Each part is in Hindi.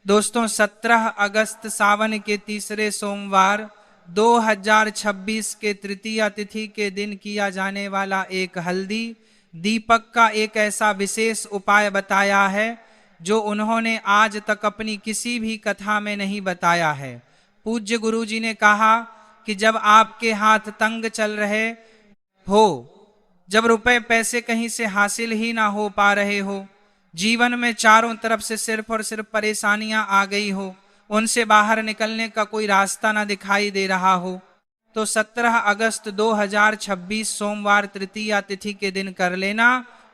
दोस्तों 17 अगस्त सावन के तीसरे सोमवार 2026 के तृतीया तिथि के दिन किया जाने वाला एक हल्दी दीपक का एक ऐसा विशेष उपाय बताया है जो उन्होंने आज तक अपनी किसी भी कथा में नहीं बताया है। पूज्य गुरु जी ने कहा कि जब आपके हाथ तंग चल रहे हो, जब रुपए पैसे कहीं से हासिल ही ना हो पा रहे हो, जीवन में चारों तरफ से सिर्फ और सिर्फ परेशानियां आ गई हो, उनसे बाहर निकलने का कोई रास्ता ना दिखाई दे रहा हो, तो 17 अगस्त 2026 सोमवार तृतीया तिथि के दिन कर लेना।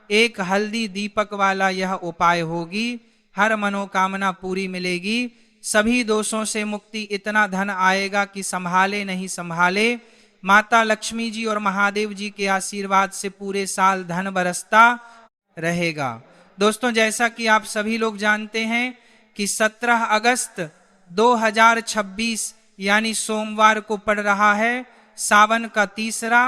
एक हल्दी दीपक वाला यह उपाय होगी, हर मनोकामना पूरी मिलेगी, सभी दोषों से मुक्ति, इतना धन आएगा कि संभाले नहीं संभाले। माता लक्ष्मी जी और महादेव जी के आशीर्वाद से पूरे साल धन बरसता रहेगा। दोस्तों जैसा कि आप सभी लोग जानते हैं कि 17 अगस्त 2026 यानी सोमवार को पड़ रहा है सावन का तीसरा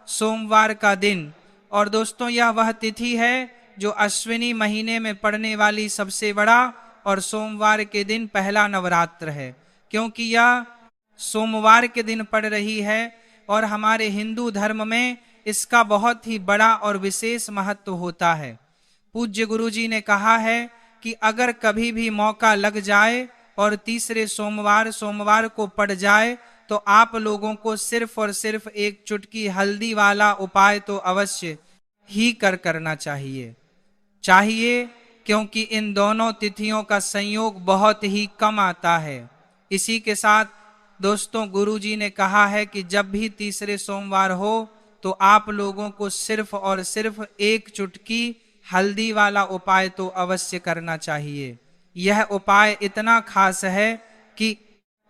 सोमवार का दिन। और दोस्तों यह वह तिथि है जो अश्विनी महीने में पड़ने वाली सबसे बड़ा और सोमवार के दिन पहला नवरात्र है, क्योंकि यह सोमवार के दिन पड़ रही है और हमारे हिंदू धर्म में इसका बहुत ही बड़ा और विशेष महत्व होता है। पूज्य गुरु जी ने कहा है कि अगर कभी भी मौका लग जाए और तीसरे सोमवार को पड़ जाए तो आप लोगों को सिर्फ और सिर्फ एक चुटकी हल्दी वाला उपाय तो अवश्य ही करना चाहिए, क्योंकि इन दोनों तिथियों का संयोग बहुत ही कम आता है। इसी के साथ दोस्तों गुरु जी ने कहा है कि जब भी तीसरे सोमवार हो तो आप लोगों को सिर्फ और सिर्फ एक चुटकी हल्दी वाला उपाय तो अवश्य करना चाहिए। यह उपाय इतना खास है कि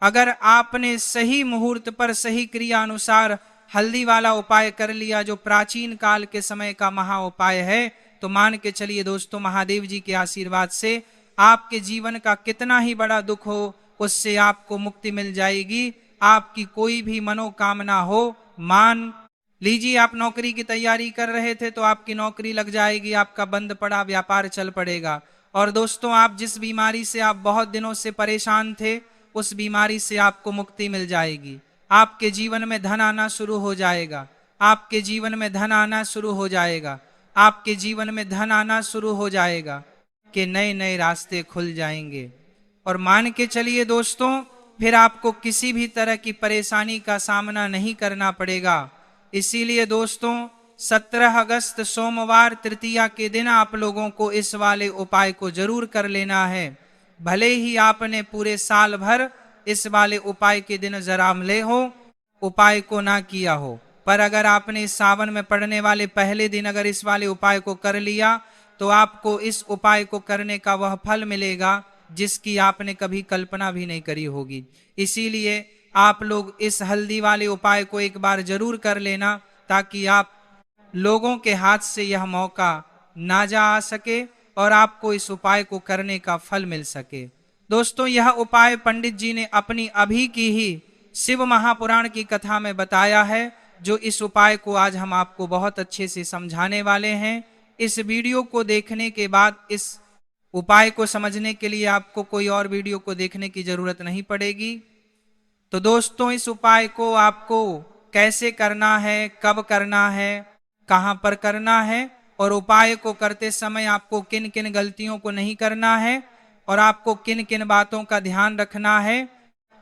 अगर आपने सही मुहूर्त पर सही क्रिया अनुसार हल्दी वाला उपाय कर लिया, जो प्राचीन काल के समय का महा उपाय है, तो मान के चलिए दोस्तों महादेव जी के आशीर्वाद से आपके जीवन का कितना ही बड़ा दुख हो उससे आपको मुक्ति मिल जाएगी। आपकी कोई भी मनोकामना हो, मान लीजिए आप नौकरी की तैयारी कर रहे थे तो आपकी नौकरी लग जाएगी, आपका बंद पड़ा व्यापार चल पड़ेगा। और दोस्तों आप जिस बीमारी से आप बहुत दिनों से परेशान थे उस बीमारी से आपको मुक्ति मिल जाएगी। आपके जीवन में धन आना शुरू हो जाएगा, आपके जीवन में धन आना शुरू हो जाएगा, आपके जीवन में धन आना शुरू हो जाएगा कि नए नए रास्ते खुल जाएंगे। और मान के चलिए दोस्तों फिर आपको किसी भी तरह की परेशानी का सामना नहीं करना पड़ेगा। इसीलिए दोस्तों 17 अगस्त सोमवार तृतीया के दिन आप लोगों को इस वाले उपाय को जरूर कर लेना है। भले ही आपने पूरे साल भर इस वाले उपाय के दिन जरा अमले हो, उपाय को ना किया हो, पर अगर आपने इस सावन में पड़ने वाले पहले दिन अगर इस वाले उपाय को कर लिया तो आपको इस उपाय को करने का वह फल मिलेगा जिसकी आपने कभी कल्पना भी नहीं करी होगी। इसीलिए आप लोग इस हल्दी वाले उपाय को एक बार जरूर कर लेना ताकि आप लोगों के हाथ से यह मौका ना जा आ सके और आपको इस उपाय को करने का फल मिल सके। दोस्तों यह उपाय पंडित जी ने अपनी अभी की ही शिव महापुराण की कथा में बताया है, जो इस उपाय को आज हम आपको बहुत अच्छे से समझाने वाले हैं। इस वीडियो को देखने के बाद इस उपाय को समझने के लिए आपको कोई और वीडियो को देखने की जरूरत नहीं पड़ेगी। तो दोस्तों इस उपाय को आपको कैसे करना है, कब करना है, कहां पर करना है और उपाय को करते समय आपको किन किन गलतियों को नहीं करना है और आपको किन किन बातों का ध्यान रखना है,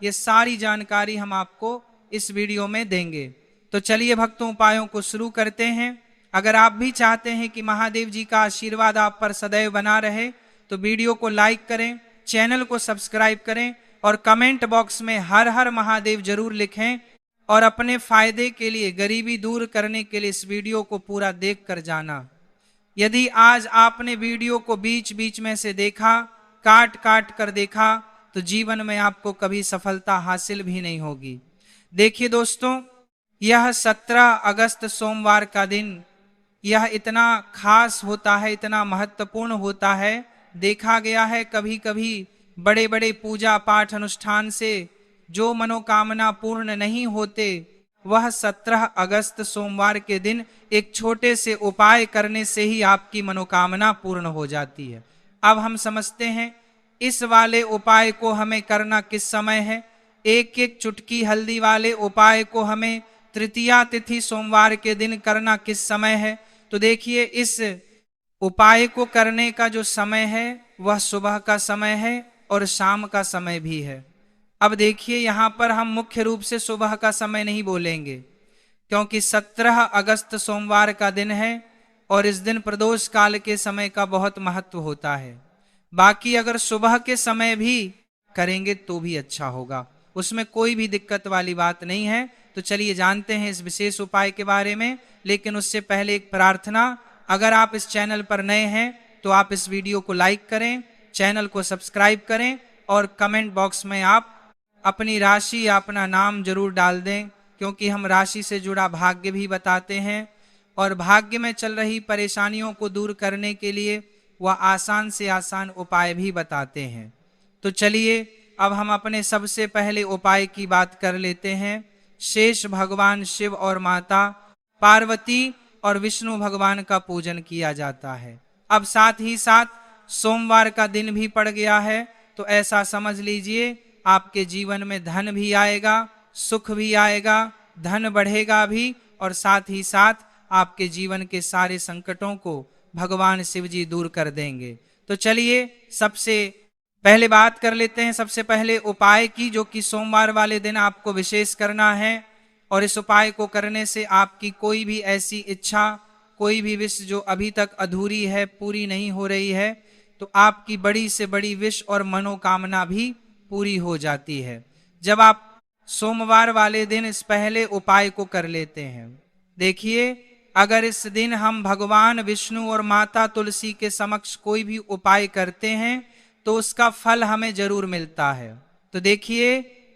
ये सारी जानकारी हम आपको इस वीडियो में देंगे। तो चलिए भक्तों उपायों को शुरू करते हैं। अगर आप भी चाहते हैं कि महादेव जी का आशीर्वाद आप पर सदैव बना रहे तो वीडियो को लाइक करें, चैनल को सब्सक्राइब करें और कमेंट बॉक्स में हर हर महादेव जरूर लिखें। और अपने फायदे के लिए, गरीबी दूर करने के लिए इस वीडियो को पूरा देख कर जाना। यदि आज आपने वीडियो को बीच बीच में से देखा, काट काट कर देखा, तो जीवन में आपको कभी सफलता हासिल भी नहीं होगी। देखिए दोस्तों यह 17 अगस्त सोमवार का दिन यह इतना खास होता है, इतना महत्वपूर्ण होता है। देखा गया है कभी कभी बड़े बड़े पूजा पाठ अनुष्ठान से जो मनोकामना पूर्ण नहीं होते, वह 17 अगस्त सोमवार के दिन एक छोटे से उपाय करने से ही आपकी मनोकामना पूर्ण हो जाती है। अब हम समझते हैं इस वाले उपाय को हमें करना किस समय है, एक एक चुटकी हल्दी वाले उपाय को हमें तृतीया तिथि सोमवार के दिन करना किस समय है। तो देखिए, इस उपाय को करने का जो समय है वह सुबह का समय है और शाम का समय भी है। अब देखिए, यहां पर हम मुख्य रूप से सुबह का समय नहीं बोलेंगे, क्योंकि 17 अगस्त सोमवार का दिन है और इस दिन प्रदोष काल के समय का बहुत महत्व होता है। बाकी अगर सुबह के समय भी करेंगे तो भी अच्छा होगा, उसमें कोई भी दिक्कत वाली बात नहीं है। तो चलिए जानते हैं इस विशेष उपाय के बारे में, लेकिन उससे पहले एक प्रार्थना। अगर आप इस चैनल पर नए हैं तो आप इस वीडियो को लाइक करें, चैनल को सब्सक्राइब करें और कमेंट बॉक्स में आप अपनी राशि या अपना नाम जरूर डाल दें, क्योंकि हम राशि से जुड़ा भाग्य भी बताते हैं और भाग्य में चल रही परेशानियों को दूर करने के लिए वह आसान से आसान उपाय भी बताते हैं। तो चलिए अब हम अपने सबसे पहले उपाय की बात कर लेते हैं। शेष भगवान शिव और माता पार्वती और विष्णु भगवान का पूजन किया जाता है। अब साथ ही साथ सोमवार का दिन भी पड़ गया है, तो ऐसा समझ लीजिए आपके जीवन में धन भी आएगा, सुख भी आएगा, धन बढ़ेगा भी और साथ ही साथ आपके जीवन के सारे संकटों को भगवान शिव जी दूर कर देंगे। तो चलिए सबसे पहले बात कर लेते हैं सबसे पहले उपाय की, जो कि सोमवार वाले दिन आपको विशेष करना है। और इस उपाय को करने से आपकी कोई भी ऐसी इच्छा, कोई भी विश जो अभी तक अधूरी है, पूरी नहीं हो रही है, तो आपकी बड़ी से बड़ी विश और मनोकामना भी पूरी हो जाती है जब आप सोमवार वाले दिन इस पहले उपाय को कर लेते हैं। देखिए, अगर इस दिन हम भगवान विष्णु और माता तुलसी के समक्ष कोई भी उपाय करते हैं तो उसका फल हमें जरूर मिलता है। तो देखिए,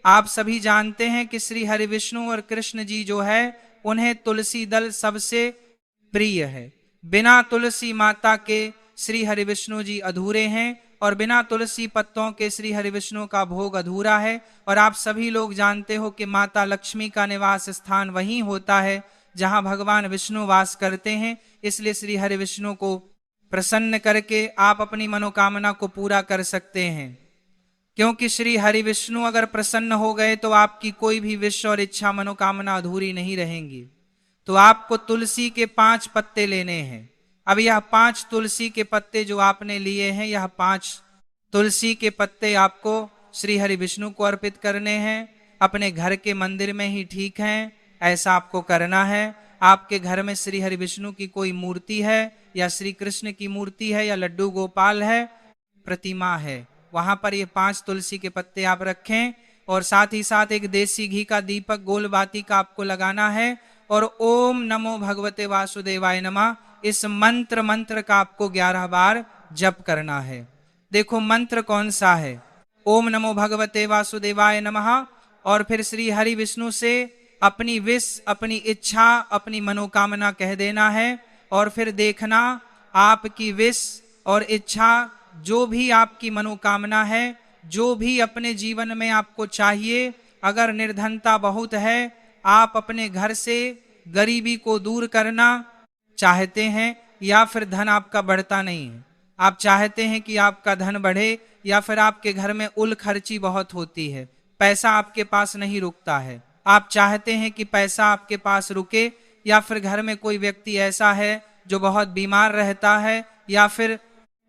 आप सभी जानते हैं कि श्री हरि विष्णु और कृष्ण जी जो है उन्हें तुलसी दल सबसे प्रिय है। बिना तुलसी माता के श्री हरि विष्णु जी अधूरे हैं और बिना तुलसी पत्तों के श्री हरि विष्णु का भोग अधूरा है। और आप सभी लोग जानते हो कि माता लक्ष्मी का निवास स्थान वहीं होता है जहां भगवान विष्णु वास करते हैं। इसलिए श्री हरि विष्णु को प्रसन्न करके आप अपनी मनोकामना को पूरा कर सकते हैं, क्योंकि श्री हरि विष्णु अगर प्रसन्न हो गए तो आपकी कोई भी विश और इच्छा मनोकामना अधूरी नहीं रहेंगी। तो आपको तुलसी के 5 पत्ते लेने हैं। अब यह 5 तुलसी के पत्ते जो आपने लिए हैं, यह 5 तुलसी के पत्ते आपको श्री हरि विष्णु को अर्पित करने हैं। अपने घर के मंदिर में ही ठीक है, ऐसा आपको करना है। आपके घर में श्री हरि विष्णु की कोई मूर्ति है या श्री कृष्ण की मूर्ति है या लड्डू गोपाल है, प्रतिमा है, वहां पर ये 5 तुलसी के पत्ते आप रखें। और साथ ही साथ एक देसी घी का दीपक गोल बाती का आपको लगाना है और ओम नमो भगवते वासुदेवाय नमः इस मंत्र का आपको 11 बार जप करना है। देखो मंत्र कौन सा है, ओम नमो भगवते वासुदेवाय नमः। और फिर श्री हरि विष्णु से अपनी विश, अपनी इच्छा, अपनी मनोकामना कह देना है और फिर देखना आपकी विश और इच्छा, जो भी आपकी मनोकामना है, जो भी अपने जीवन में आपको चाहिए, अगर निर्धनता बहुत है, आप अपने घर से गरीबी को दूर करना चाहते हैं या फिर धन आपका बढ़ता नहीं है, आप चाहते हैं कि आपका धन बढ़े, या फिर आपके घर में उल खर्ची बहुत होती है, पैसा आपके पास नहीं रुकता है, आप चाहते हैं कि पैसा आपके पास रुके, या फिर घर में कोई व्यक्ति ऐसा है जो बहुत बीमार रहता है, या फिर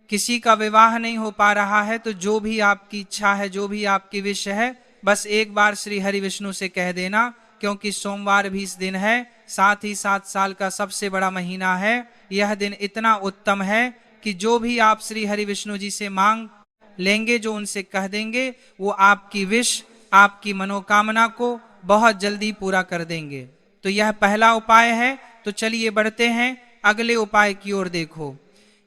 किसी का विवाह नहीं हो पा रहा है, तो जो भी आपकी इच्छा है, जो भी आपकी विश है, बस एक बार श्री हरि विष्णु से कह देना। क्योंकि सोमवार भी इस दिन है, साथ ही साथ साल का सबसे बड़ा महीना है। यह दिन इतना उत्तम है कि जो भी आप श्री हरि विष्णु जी से मांग लेंगे, जो उनसे कह देंगे, वो आपकी विश, आपकी मनोकामना को बहुत जल्दी पूरा कर देंगे। तो यह पहला उपाय है। तो चलिए बढ़ते हैं अगले उपाय की ओर। देखो,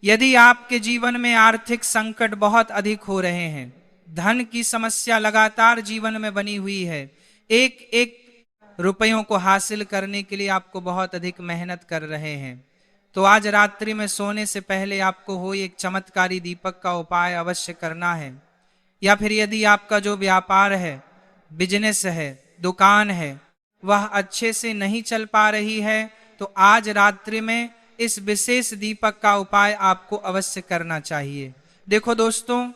यदि आपके जीवन में आर्थिक संकट बहुत अधिक हो रहे हैं, धन की समस्या लगातार जीवन में बनी हुई है, एक एक रुपयों को हासिल करने के लिए आपको बहुत अधिक मेहनत कर रहे हैं, तो आज रात्रि में सोने से पहले आपको हो एक चमत्कारी दीपक का उपाय अवश्य करना है। या फिर यदि आपका जो व्यापार है, बिजनेस है, दुकान है, वह अच्छे से नहीं चल पा रही है, तो आज रात्रि में इस विशेष दीपक का उपाय आपको अवश्य करना चाहिए। देखो दोस्तों,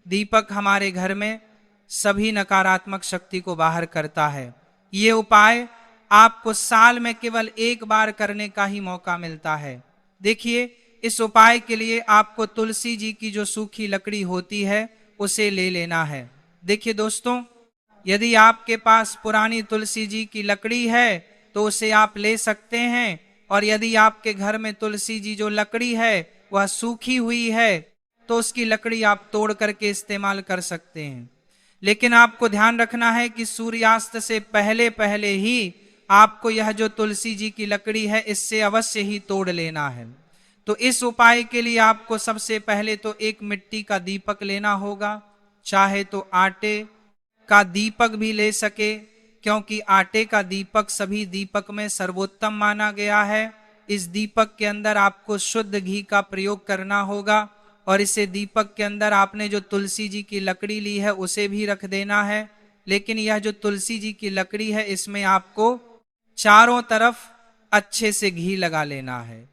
दीपक हमारे घर में सभी नकारात्मक शक्ति को बाहर करता है। ये उपाय आपको साल में केवल एक बार करने का ही मौका मिलता है। देखिए, इस उपाय के लिए आपको तुलसी जी की जो सूखी लकड़ी होती है उसे ले लेना है। देखिए दोस्तों, यदि आपके पास पुरानी तुलसी जी की लकड़ी है तो उसे आप ले सकते हैं, और यदि आपके घर में तुलसी जी जो लकड़ी है वह सूखी हुई है तो उसकी लकड़ी आप तोड़ करके इस्तेमाल कर सकते हैं। लेकिन आपको ध्यान रखना है कि सूर्यास्त से पहले पहले ही आपको यह जो तुलसी जी की लकड़ी है इससे अवश्य ही तोड़ लेना है। तो इस उपाय के लिए आपको सबसे पहले तो एक मिट्टी का दीपक लेना होगा, चाहे तो आटे का दीपक भी ले सके, क्योंकि आटे का दीपक सभी दीपक में सर्वोत्तम माना गया है। इस दीपक के अंदर आपको शुद्ध घी का प्रयोग करना होगा, और इसे दीपक के अंदर आपने जो तुलसी जी की लकड़ी ली है उसे भी रख देना है। लेकिन यह जो तुलसी जी की लकड़ी है इसमें आपको चारों तरफ अच्छे से घी लगा लेना है।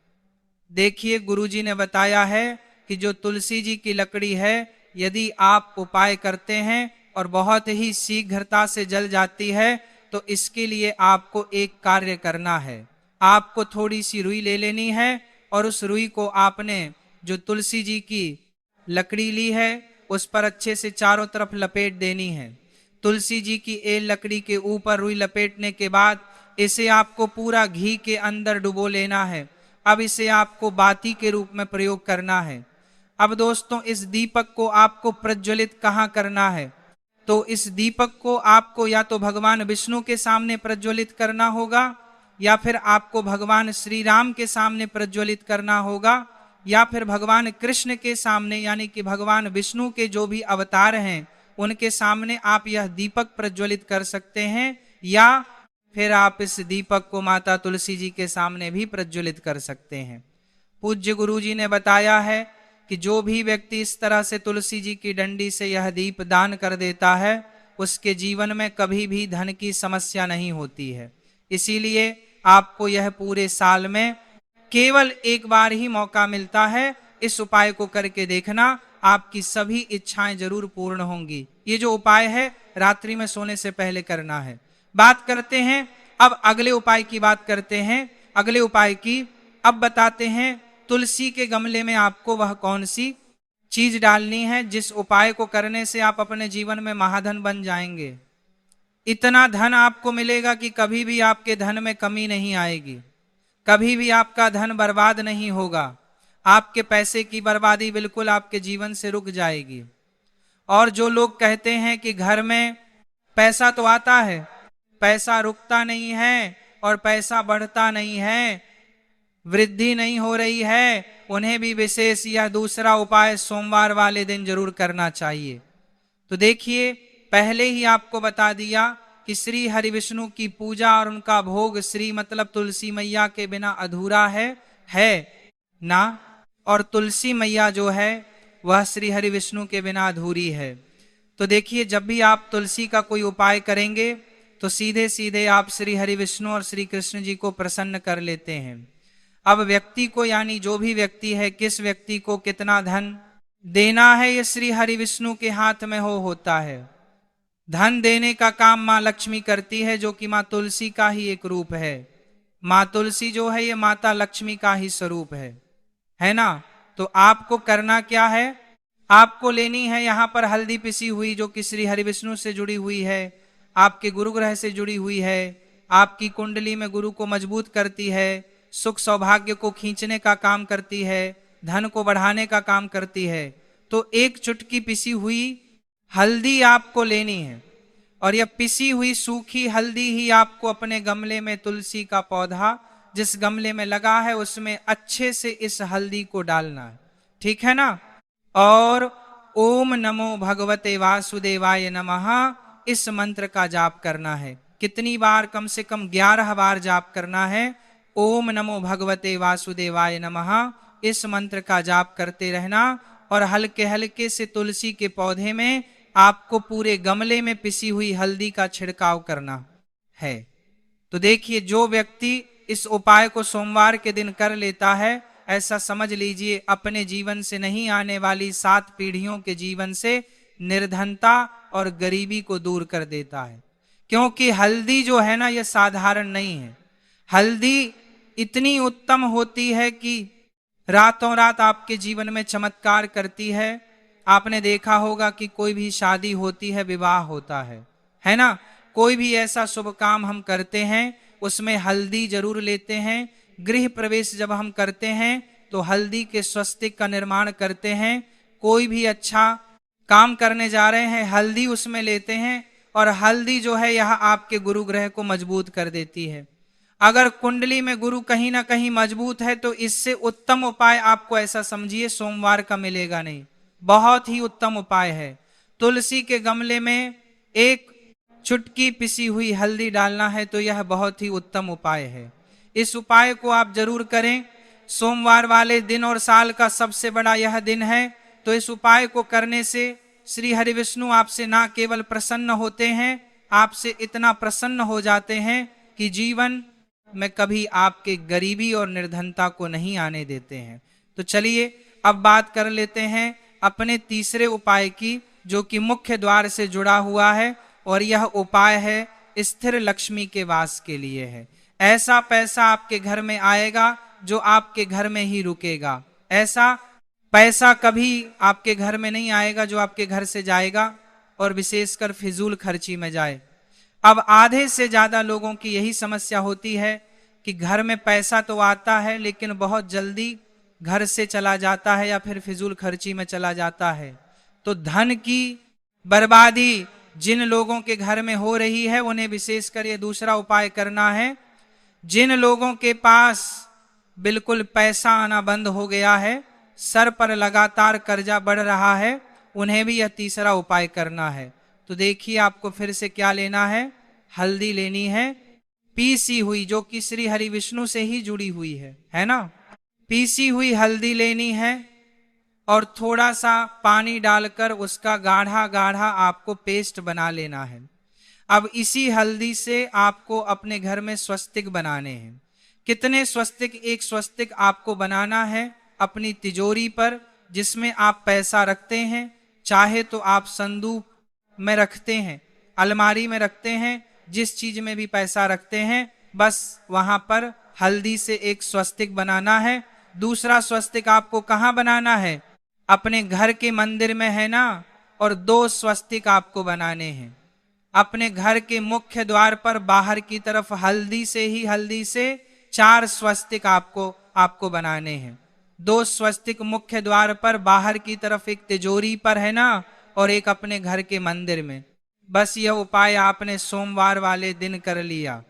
देखिए, गुरुजी ने बताया है कि जो तुलसी जी की लकड़ी है यदि आप उपाय करते हैं और बहुत ही शीघ्रता से जल जाती है तो इसके लिए आपको एक कार्य करना है। आपको थोड़ी सी रुई ले लेनी है और उस रुई को आपने जो तुलसी जी की लकड़ी ली है उस पर अच्छे से चारों तरफ लपेट देनी है। तुलसी जी की एल लकड़ी के ऊपर रुई लपेटने के बाद इसे आपको पूरा घी के अंदर डुबो लेना है। अब इसे आपको बाती के रूप में प्रयोग करना है। अब दोस्तों, इस दीपक को आपको प्रज्वलित कहाँ करना है? तो इस दीपक को आपको या तो भगवान विष्णु के सामने प्रज्वलित करना होगा, या फिर आपको भगवान श्री राम के सामने प्रज्वलित करना होगा, या फिर भगवान कृष्ण के सामने यानी कि भगवान विष्णु के जो भी अवतार हैं उनके सामने आप यह दीपक प्रज्वलित कर सकते हैं, या फिर आप इस दीपक को माता तुलसी जी के सामने भी प्रज्वलित कर सकते हैं। पूज्य गुरु जी ने बताया है कि जो भी व्यक्ति इस तरह से तुलसी जी की डंडी से यह दीप दान कर देता है उसके जीवन में कभी भी धन की समस्या नहीं होती है। इसीलिए आपको यह पूरे साल में केवल एक बार ही मौका मिलता है। इस उपाय को करके देखना, आपकी सभी इच्छाएं जरूर पूर्ण होंगी। ये जो उपाय है रात्रि में सोने से पहले करना है। बात करते हैं अब अगले उपाय की बात करते हैं। अगले उपाय की अब बताते हैं। तुलसी के गमले में आपको वह कौन सी चीज डालनी है जिस उपाय को करने से आप अपने जीवन में महाधन बन जाएंगे। इतना धन आपको मिलेगा कि कभी भी आपके धन में कमी नहीं आएगी, कभी भी आपका धन बर्बाद नहीं होगा। आपके पैसे की बर्बादी बिल्कुल आपके जीवन से रुक जाएगी। और जो लोग कहते हैं कि घर में पैसा तो आता है, पैसा रुकता नहीं है और पैसा बढ़ता नहीं है, वृद्धि नहीं हो रही है, उन्हें भी विशेष यह दूसरा उपाय सोमवार वाले दिन जरूर करना चाहिए। तो देखिए, पहले ही आपको बता दिया कि श्री हरि विष्णु की पूजा और उनका भोग श्री मतलब तुलसी मैया के बिना अधूरा है ना। और तुलसी मैया जो है वह श्री हरि विष्णु के बिना अधूरी है। तो देखिए, जब भी आप तुलसी का कोई उपाय करेंगे तो सीधे सीधे आप श्री हरि विष्णु और श्री कृष्ण जी को प्रसन्न कर लेते हैं। अब व्यक्ति को यानी जो भी व्यक्ति है, किस व्यक्ति को कितना धन देना है ये श्री हरि विष्णु के हाथ में होता है। धन देने का काम माँ लक्ष्मी करती है, जो कि माँ तुलसी का ही एक रूप है। माँ तुलसी जो है ये माता लक्ष्मी का ही स्वरूप है ना। तो आपको करना क्या है, आपको लेनी है यहाँ पर हल्दी पिसी हुई जो कि श्री हरि विष्णु से जुड़ी हुई है, आपके गुरु ग्रह से जुड़ी हुई है, आपकी कुंडली में गुरु को मजबूत करती है, सुख सौभाग्य को खींचने का काम करती है, धन को बढ़ाने का काम करती है। तो एक चुटकी पिसी हुई हल्दी आपको लेनी है, और यह पिसी हुई सूखी हल्दी ही आपको अपने गमले में तुलसी का पौधा जिस गमले में लगा है उसमें अच्छे से इस हल्दी को डालना है, ठीक है ना। और ओम नमो भगवते वासुदेवाय नमः इस मंत्र का जाप करना है। कितनी बार? कम से कम 11 बार जाप करना है। ओम नमो भगवते वासुदेवाय नमः इस मंत्र का जाप करते रहना, और हल्के हल्के से तुलसी के पौधे में आपको पूरे गमले में पिसी हुई हल्दी का छिड़काव करना है। तो देखिए, जो व्यक्ति इस उपाय को सोमवार के दिन कर लेता है, ऐसा समझ लीजिए अपने जीवन से नहीं आने वाली 7 पीढ़ियों के जीवन से निर्धनता और गरीबी को दूर कर देता है। क्योंकि हल्दी जो है ना, यह साधारण नहीं है। हल्दी इतनी उत्तम होती है कि रातों रात आपके जीवन में चमत्कार करती है। आपने देखा होगा कि कोई भी शादी होती है, विवाह होता है ना, कोई भी ऐसा शुभ काम हम करते हैं उसमें हल्दी जरूर लेते हैं। गृह प्रवेश जब हम करते हैं तो हल्दी के स्वस्तिक का निर्माण करते हैं। कोई भी अच्छा काम करने जा रहे हैं, हल्दी उसमें लेते हैं, और हल्दी जो है यह आपके गुरु ग्रह को मजबूत कर देती है। अगर कुंडली में गुरु कहीं ना कहीं मजबूत है तो इससे उत्तम उपाय आपको ऐसा समझिए सोमवार का मिलेगा नहीं। बहुत ही उत्तम उपाय है। तुलसी के गमले में एक चुटकी पिसी हुई हल्दी डालना है तो यह बहुत ही उत्तम उपाय है। इस उपाय को आप जरूर करें। सोमवार वाले दिन और साल का सबसे बड़ा यह दिन है, तो इस उपाय को करने से श्री हरि विष्णु आपसे ना केवल प्रसन्न होते हैं, आपसे इतना प्रसन्न हो जाते हैं कि जीवन में कभी आपके गरीबी और निर्धनता को नहीं आने देते हैं। तो चलिए अब बात कर लेते हैं अपने तीसरे उपाय की, जो कि मुख्य द्वार से जुड़ा हुआ है, और यह उपाय है स्थिर लक्ष्मी के वास के लिए है। ऐसा पैसा आपके घर में आएगा जो आपके घर में ही रुकेगा। ऐसा पैसा कभी आपके घर में नहीं आएगा जो आपके घर से जाएगा और विशेषकर फिजूल खर्ची में जाए। अब आधे से ज्यादा लोगों की यही समस्या होती है कि घर में पैसा तो आता है लेकिन बहुत जल्दी घर से चला जाता है या फिर फिजूल खर्ची में चला जाता है। तो धन की बर्बादी जिन लोगों के घर में हो रही है उन्हें विशेषकर ये दूसरा उपाय करना है। जिन लोगों के पास बिल्कुल पैसा आना बंद हो गया है, सर पर लगातार कर्जा बढ़ रहा है, उन्हें भी यह तीसरा उपाय करना है। तो देखिए आपको फिर से क्या लेना है, हल्दी लेनी है पीसी हुई, जो कि श्री हरि विष्णु से ही जुड़ी हुई है ना। पीसी हुई हल्दी लेनी है और थोड़ा सा पानी डालकर उसका गाढ़ा गाढ़ा आपको पेस्ट बना लेना है। अब इसी हल्दी से आपको अपने घर में स्वस्तिक बनाने हैं। कितने स्वस्तिक? एक स्वस्तिक आपको बनाना है अपनी तिजोरी पर, जिसमें आप पैसा रखते हैं। चाहे तो आप संदूक में रखते हैं, अलमारी में रखते हैं, जिस चीज में भी पैसा रखते हैं, बस वहां पर हल्दी से एक स्वस्तिक बनाना है। दूसरा स्वस्तिक आपको कहाँ बनाना है? अपने घर के मंदिर में, है ना। और 2 स्वस्तिक आपको बनाने हैं अपने घर के मुख्य द्वार पर बाहर की तरफ। हल्दी से 4 स्वस्तिक आपको बनाने हैं। 2 स्वस्तिक मुख्य द्वार पर, बाहर की तरफ एक तिजोरी पर, है ना, और एक अपने घर के मंदिर में। बस यह उपाय आपने सोमवार वाले दिन कर लिया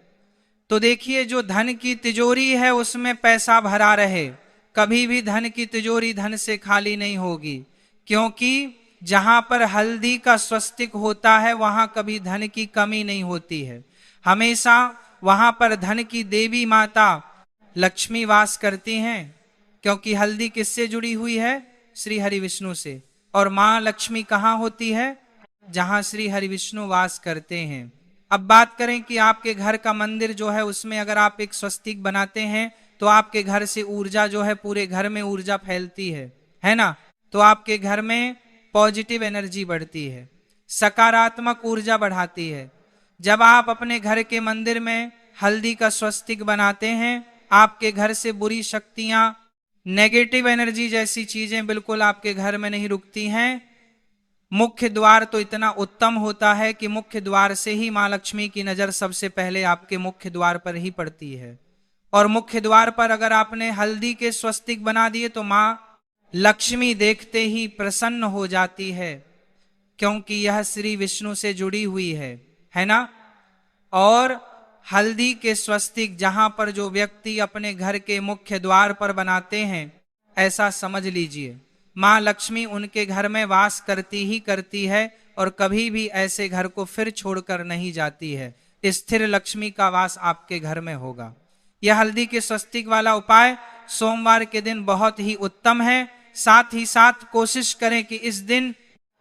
तो देखिए जो धन की तिजोरी है उसमें पैसा भरा रहे। कभी भी धन की तिजोरी धन से खाली नहीं होगी, क्योंकि जहां पर हल्दी का स्वस्तिक होता है वहां कभी धन की कमी नहीं होती है। हमेशा वहां पर धन की देवी माता लक्ष्मी वास करती हैं, क्योंकि हल्दी किससे जुड़ी हुई है? श्री हरि विष्णु से। और मां लक्ष्मी कहाँ होती है? जहां श्री हरि विष्णु वास करते हैं। अब बात करें कि आपके घर का मंदिर जो है उसमें अगर आप एक स्वस्तिक बनाते हैं तो आपके घर से ऊर्जा जो है, पूरे घर में ऊर्जा फैलती है ना। तो आपके घर में पॉजिटिव एनर्जी बढ़ती है, सकारात्मक ऊर्जा बढ़ाती है। जब आप अपने घर के मंदिर में हल्दी का स्वस्तिक बनाते हैं, आपके घर से बुरी शक्तियां, नेगेटिव एनर्जी जैसी चीजें बिल्कुल आपके घर में नहीं रुकती हैं। मुख्य द्वार तो इतना उत्तम होता है कि मुख्य द्वार से ही मां लक्ष्मी की नजर सबसे पहले आपके मुख्य द्वार पर ही पड़ती है। और मुख्य द्वार पर अगर आपने हल्दी के स्वस्तिक बना दिए तो मां लक्ष्मी देखते ही प्रसन्न हो जाती है, क्योंकि यह श्री विष्णु से जुड़ी हुई है ना। और हल्दी के स्वस्तिक जहां पर जो व्यक्ति अपने घर के मुख्य द्वार पर बनाते हैं, ऐसा समझ लीजिए मां लक्ष्मी उनके घर में वास करती है और कभी भी ऐसे घर को फिर छोड़कर नहीं जाती है। स्थिर लक्ष्मी का वास आपके घर में होगा। यह हल्दी के स्वस्तिक वाला उपाय सोमवार के दिन बहुत ही उत्तम है। साथ ही साथ कोशिश करें कि इस दिन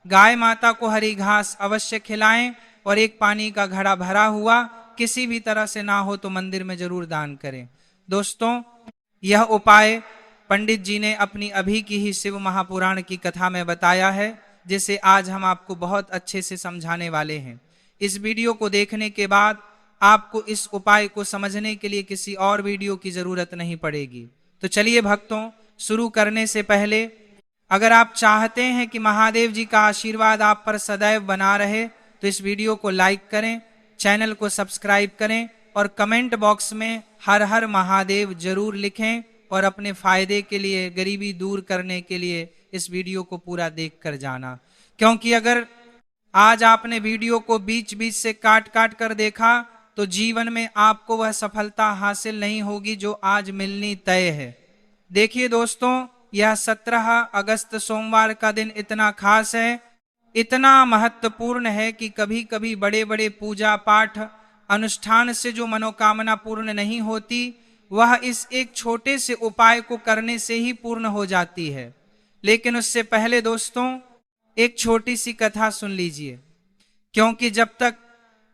गाय माता को हरी घास अवश्य खिलाएं और एक पानी का घड़ा भरा हुआ किसी भी तरह से ना हो तो मंदिर में जरूर दान करें। दोस्तों, यह उपाय पंडित जी ने अपनी अभी की ही शिव महापुराण की कथा में बताया है। जिसे आज हम आपको बहुत अच्छे से समझाने वाले हैं। इस वीडियो को देखने के बाद आपको इस उपाय को समझने के लिए किसी और वीडियो की जरूरत नहीं पड़ेगी। तो चलिए भक्तों, शुरू करने से पहले अगर आप चाहते हैं कि महादेव जी का आशीर्वाद आप पर सदैव बना रहे तो इस वीडियो को लाइक करें, चैनल को सब्सक्राइब करें और कमेंट बॉक्स में हर हर महादेव जरूर लिखें और अपने फायदे के लिए, गरीबी दूर करने के लिए इस वीडियो को पूरा देख कर जाना। क्योंकि अगर आज आपने वीडियो को बीच बीच से काट काट कर देखा तो जीवन में आपको वह सफलता हासिल नहीं होगी जो आज मिलनी तय है। देखिए दोस्तों, यह 17 अगस्त सोमवार का दिन इतना खास है, इतना महत्वपूर्ण है कि कभी कभी बड़े बड़े पूजा पाठ अनुष्ठान से जो मनोकामना पूर्ण नहीं होती वह इस एक छोटे से उपाय को करने से ही पूर्ण हो जाती है। लेकिन उससे पहले दोस्तों एक छोटी सी कथा सुन लीजिए, क्योंकि जब तक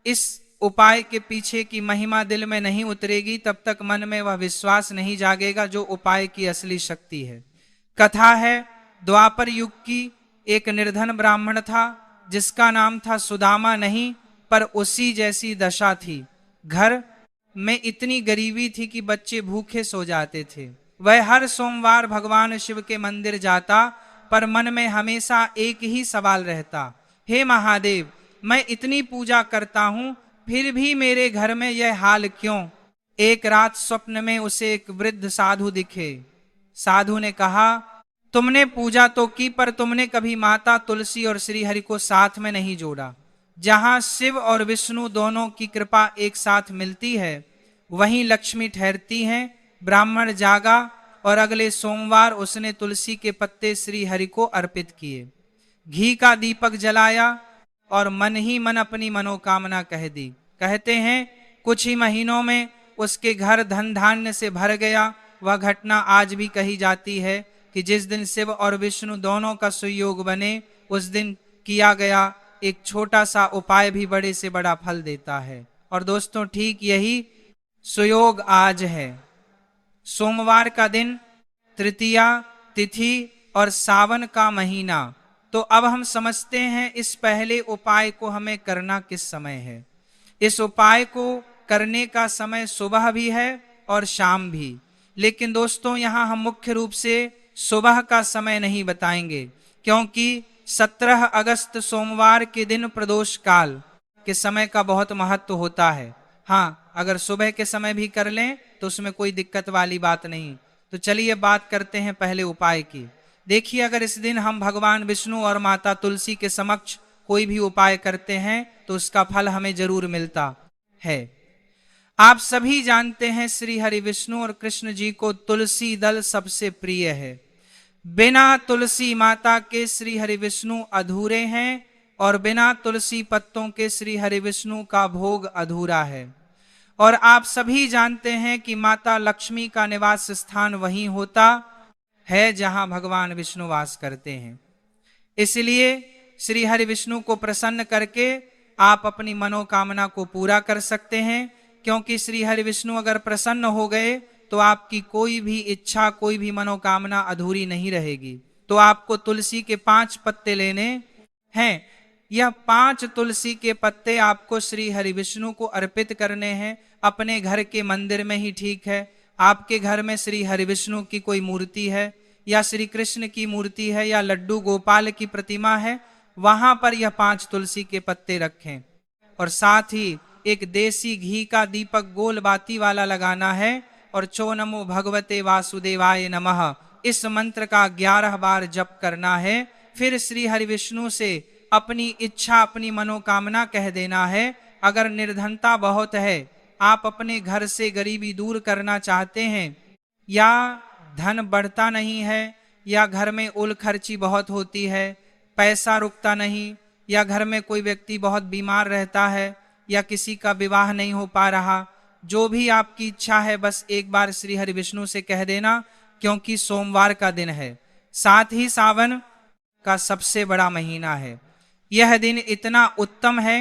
इस उपाय के पीछे की महिमा दिल में नहीं उतरेगी तब तक मन में वह विश्वास नहीं जागेगा जो उपाय की असली शक्ति है। कथा है द्वापर युग की। एक निर्धन ब्राह्मण था जिसका नाम था सुदामा, नहीं पर उसी जैसी दशा थी। घर में इतनी गरीबी थी कि बच्चे भूखे सो जाते थे। वह हर सोमवार भगवान शिव के मंदिर जाता, पर मन में हमेशा एक ही सवाल रहता, हे महादेव, मैं इतनी पूजा करता हूं फिर भी मेरे घर में यह हाल क्यों। एक रात स्वप्न में उसे एक वृद्ध साधु दिखे। साधु ने कहा, तुमने पूजा तो की पर तुमने कभी माता तुलसी और श्री हरि को साथ में नहीं जोड़ा। जहां शिव और विष्णु दोनों की कृपा एक साथ मिलती है वहीं लक्ष्मी ठहरती हैं। ब्राह्मण जागा और अगले सोमवार उसने तुलसी के पत्ते श्री हरि को अर्पित किए, घी का दीपक जलाया और मन ही मन अपनी मनोकामना कह दी। कहते हैं कुछ ही महीनों में उसके घर धन धान्य से भर गया। वह घटना आज भी कही जाती है कि जिस दिन शिव और विष्णु दोनों का सुयोग बने उस दिन किया गया एक छोटा सा उपाय भी बड़े से बड़ा फल देता है। और दोस्तों ठीक यही सुयोग आज है। सोमवार का दिन, तृतीया तिथि और सावन का महीना। तो अब हम समझते हैं इस पहले उपाय को हमें करना किस समय है। इस उपाय को करने का समय सुबह भी है और शाम भी। लेकिन दोस्तों यहाँ हम मुख्य रूप से सुबह का समय नहीं बताएंगे, क्योंकि 17 अगस्त सोमवार के दिन प्रदोष काल के समय का बहुत महत्व होता है। हाँ, अगर सुबह के समय भी कर लें तो उसमें कोई दिक्कत वाली बात नहीं। तो चलिए बात करते हैं पहले उपाय की। देखिए, अगर इस दिन हम भगवान विष्णु और माता तुलसी के समक्ष कोई भी उपाय करते हैं तो उसका फल हमें जरूर मिलता है। आप सभी जानते हैं श्री हरि विष्णु और कृष्ण जी को तुलसी दल सबसे प्रिय है। बिना तुलसी माता के श्री हरि विष्णु अधूरे हैं और बिना तुलसी पत्तों के श्री हरि विष्णु का भोग अधूरा है। और आप सभी जानते हैं कि माता लक्ष्मी का निवास स्थान वहीं होता है जहां भगवान विष्णु वास करते हैं। इसलिए श्री हरि विष्णु को प्रसन्न करके आप अपनी मनोकामना को पूरा कर सकते हैं, क्योंकि श्री हरि विष्णु अगर प्रसन्न हो गए तो आपकी कोई भी इच्छा, कोई भी मनोकामना अधूरी नहीं रहेगी। तो आपको तुलसी के 5 पत्ते लेने हैं। यह 5 तुलसी के पत्ते आपको श्री हरि विष्णु को अर्पित करने हैं। अपने घर के मंदिर में ही ठीक है। आपके घर में श्री हरि विष्णु की कोई मूर्ति है या श्री कृष्ण की मूर्ति है या लड्डू गोपाल की प्रतिमा है, वहां पर यह 5 तुलसी के पत्ते रखें। और साथ ही एक देसी घी का दीपक गोल बाती वाला लगाना है और चो नमो भगवते वासुदेवाय नमः इस मंत्र का 11 बार जप करना है। फिर श्री हरि विष्णु से अपनी इच्छा, अपनी मनोकामना कह देना है। अगर निर्धनता बहुत है, आप अपने घर से गरीबी दूर करना चाहते हैं, या धन बढ़ता नहीं है, या घर में उल खर्ची बहुत होती है, पैसा रुकता नहीं, या घर में कोई व्यक्ति बहुत बीमार रहता है, या किसी का विवाह नहीं हो पा रहा, जो भी आपकी इच्छा है बस एक बार श्री हरि विष्णु से कह देना, क्योंकि सोमवार का दिन है। साथ ही सावन का सबसे बड़ा महीना है। यह दिन इतना उत्तम है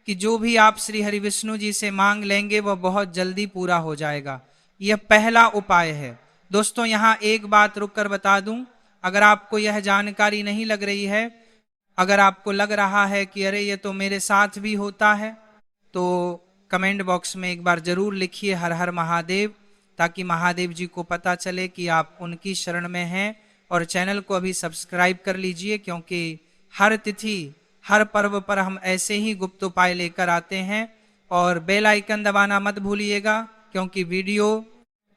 कि जो भी आप श्री हरि विष्णु जी से मांग लेंगे वह बहुत जल्दी पूरा हो जाएगा। यह पहला उपाय है। दोस्तों यहाँ एक बात रुक कर बता दूं, अगर आपको यह जानकारी नहीं लग रही है, अगर आपको लग रहा है कि अरे ये तो मेरे साथ भी होता है, तो कमेंट बॉक्स में एक बार जरूर लिखिए हर हर महादेव, ताकि महादेव जी को पता चले कि आप उनकी शरण में हैं। और चैनल को अभी सब्सक्राइब कर लीजिए, क्योंकि हर तिथि हर पर्व पर हम ऐसे ही गुप्त उपाय लेकर आते हैं। और बेल आइकन दबाना मत भूलिएगा, क्योंकि वीडियो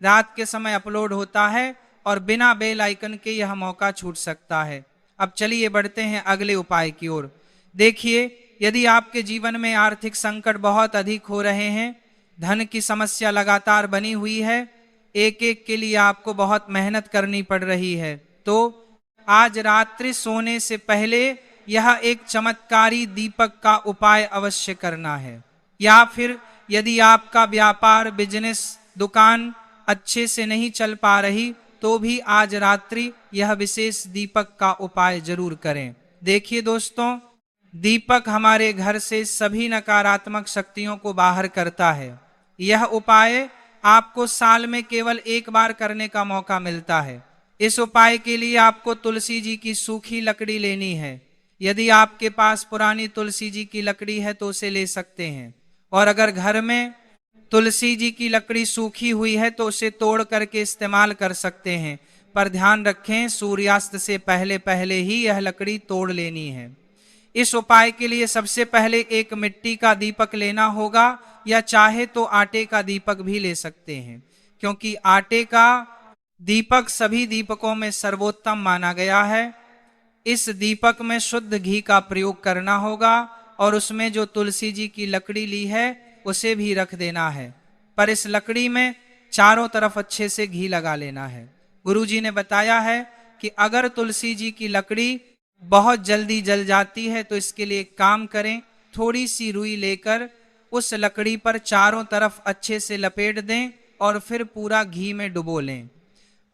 रात के समय अपलोड होता है और बिना बेल आइकन के यह मौका छूट सकता है। अब चलिए बढ़ते हैं अगले उपाय की ओर। देखिए, यदि आपके जीवन में आर्थिक संकट बहुत अधिक हो रहे हैं, धन की समस्या लगातार बनी हुई है, एक एक के लिए आपको बहुत मेहनत करनी पड़ रही है, तो आज रात्रि सोने से पहले यह एक चमत्कारी दीपक का उपाय अवश्य करना है। या फिर यदि आपका व्यापार, बिजनेस, दुकान अच्छे से नहीं चल पा रही, तो भी आज रात्रि यह विशेष दीपक का उपाय जरूर करें। देखिए दोस्तों, दीपक हमारे घर से सभी नकारात्मक शक्तियों को बाहर करता है। यह उपाय आपको साल में केवल एक बार करने का मौका मिलता है। इस उपाय के लिए आपको तुलसी जी की सूखी लकड़ी लेनी है। यदि आपके पास पुरानी तुलसी जी की लकड़ी है तो उसे ले सकते हैं, और अगर घर में तुलसी जी की लकड़ी सूखी हुई है तो उसे तोड़ करके इस्तेमाल कर सकते हैं। पर ध्यान रखें, सूर्यास्त से पहले पहले ही यह लकड़ी तोड़ लेनी है। इस उपाय के लिए सबसे पहले एक मिट्टी का दीपक लेना होगा, या चाहे तो आटे का दीपक भी ले सकते हैं, क्योंकि आटे का दीपक सभी दीपकों में सर्वोत्तम माना गया है। इस दीपक में शुद्ध घी का प्रयोग करना होगा, और उसमें जो तुलसी जी की लकड़ी ली है उसे भी रख देना है। पर इस लकड़ी में चारों तरफ अच्छे से घी लगा लेना है। गुरु जी ने बताया है कि अगर तुलसी जी की लकड़ी बहुत जल्दी जल जाती है तो इसके लिए एक काम करें, थोड़ी सी रुई लेकर उस लकड़ी पर चारों तरफ अच्छे से लपेट दें और फिर पूरा घी में डुबो लें।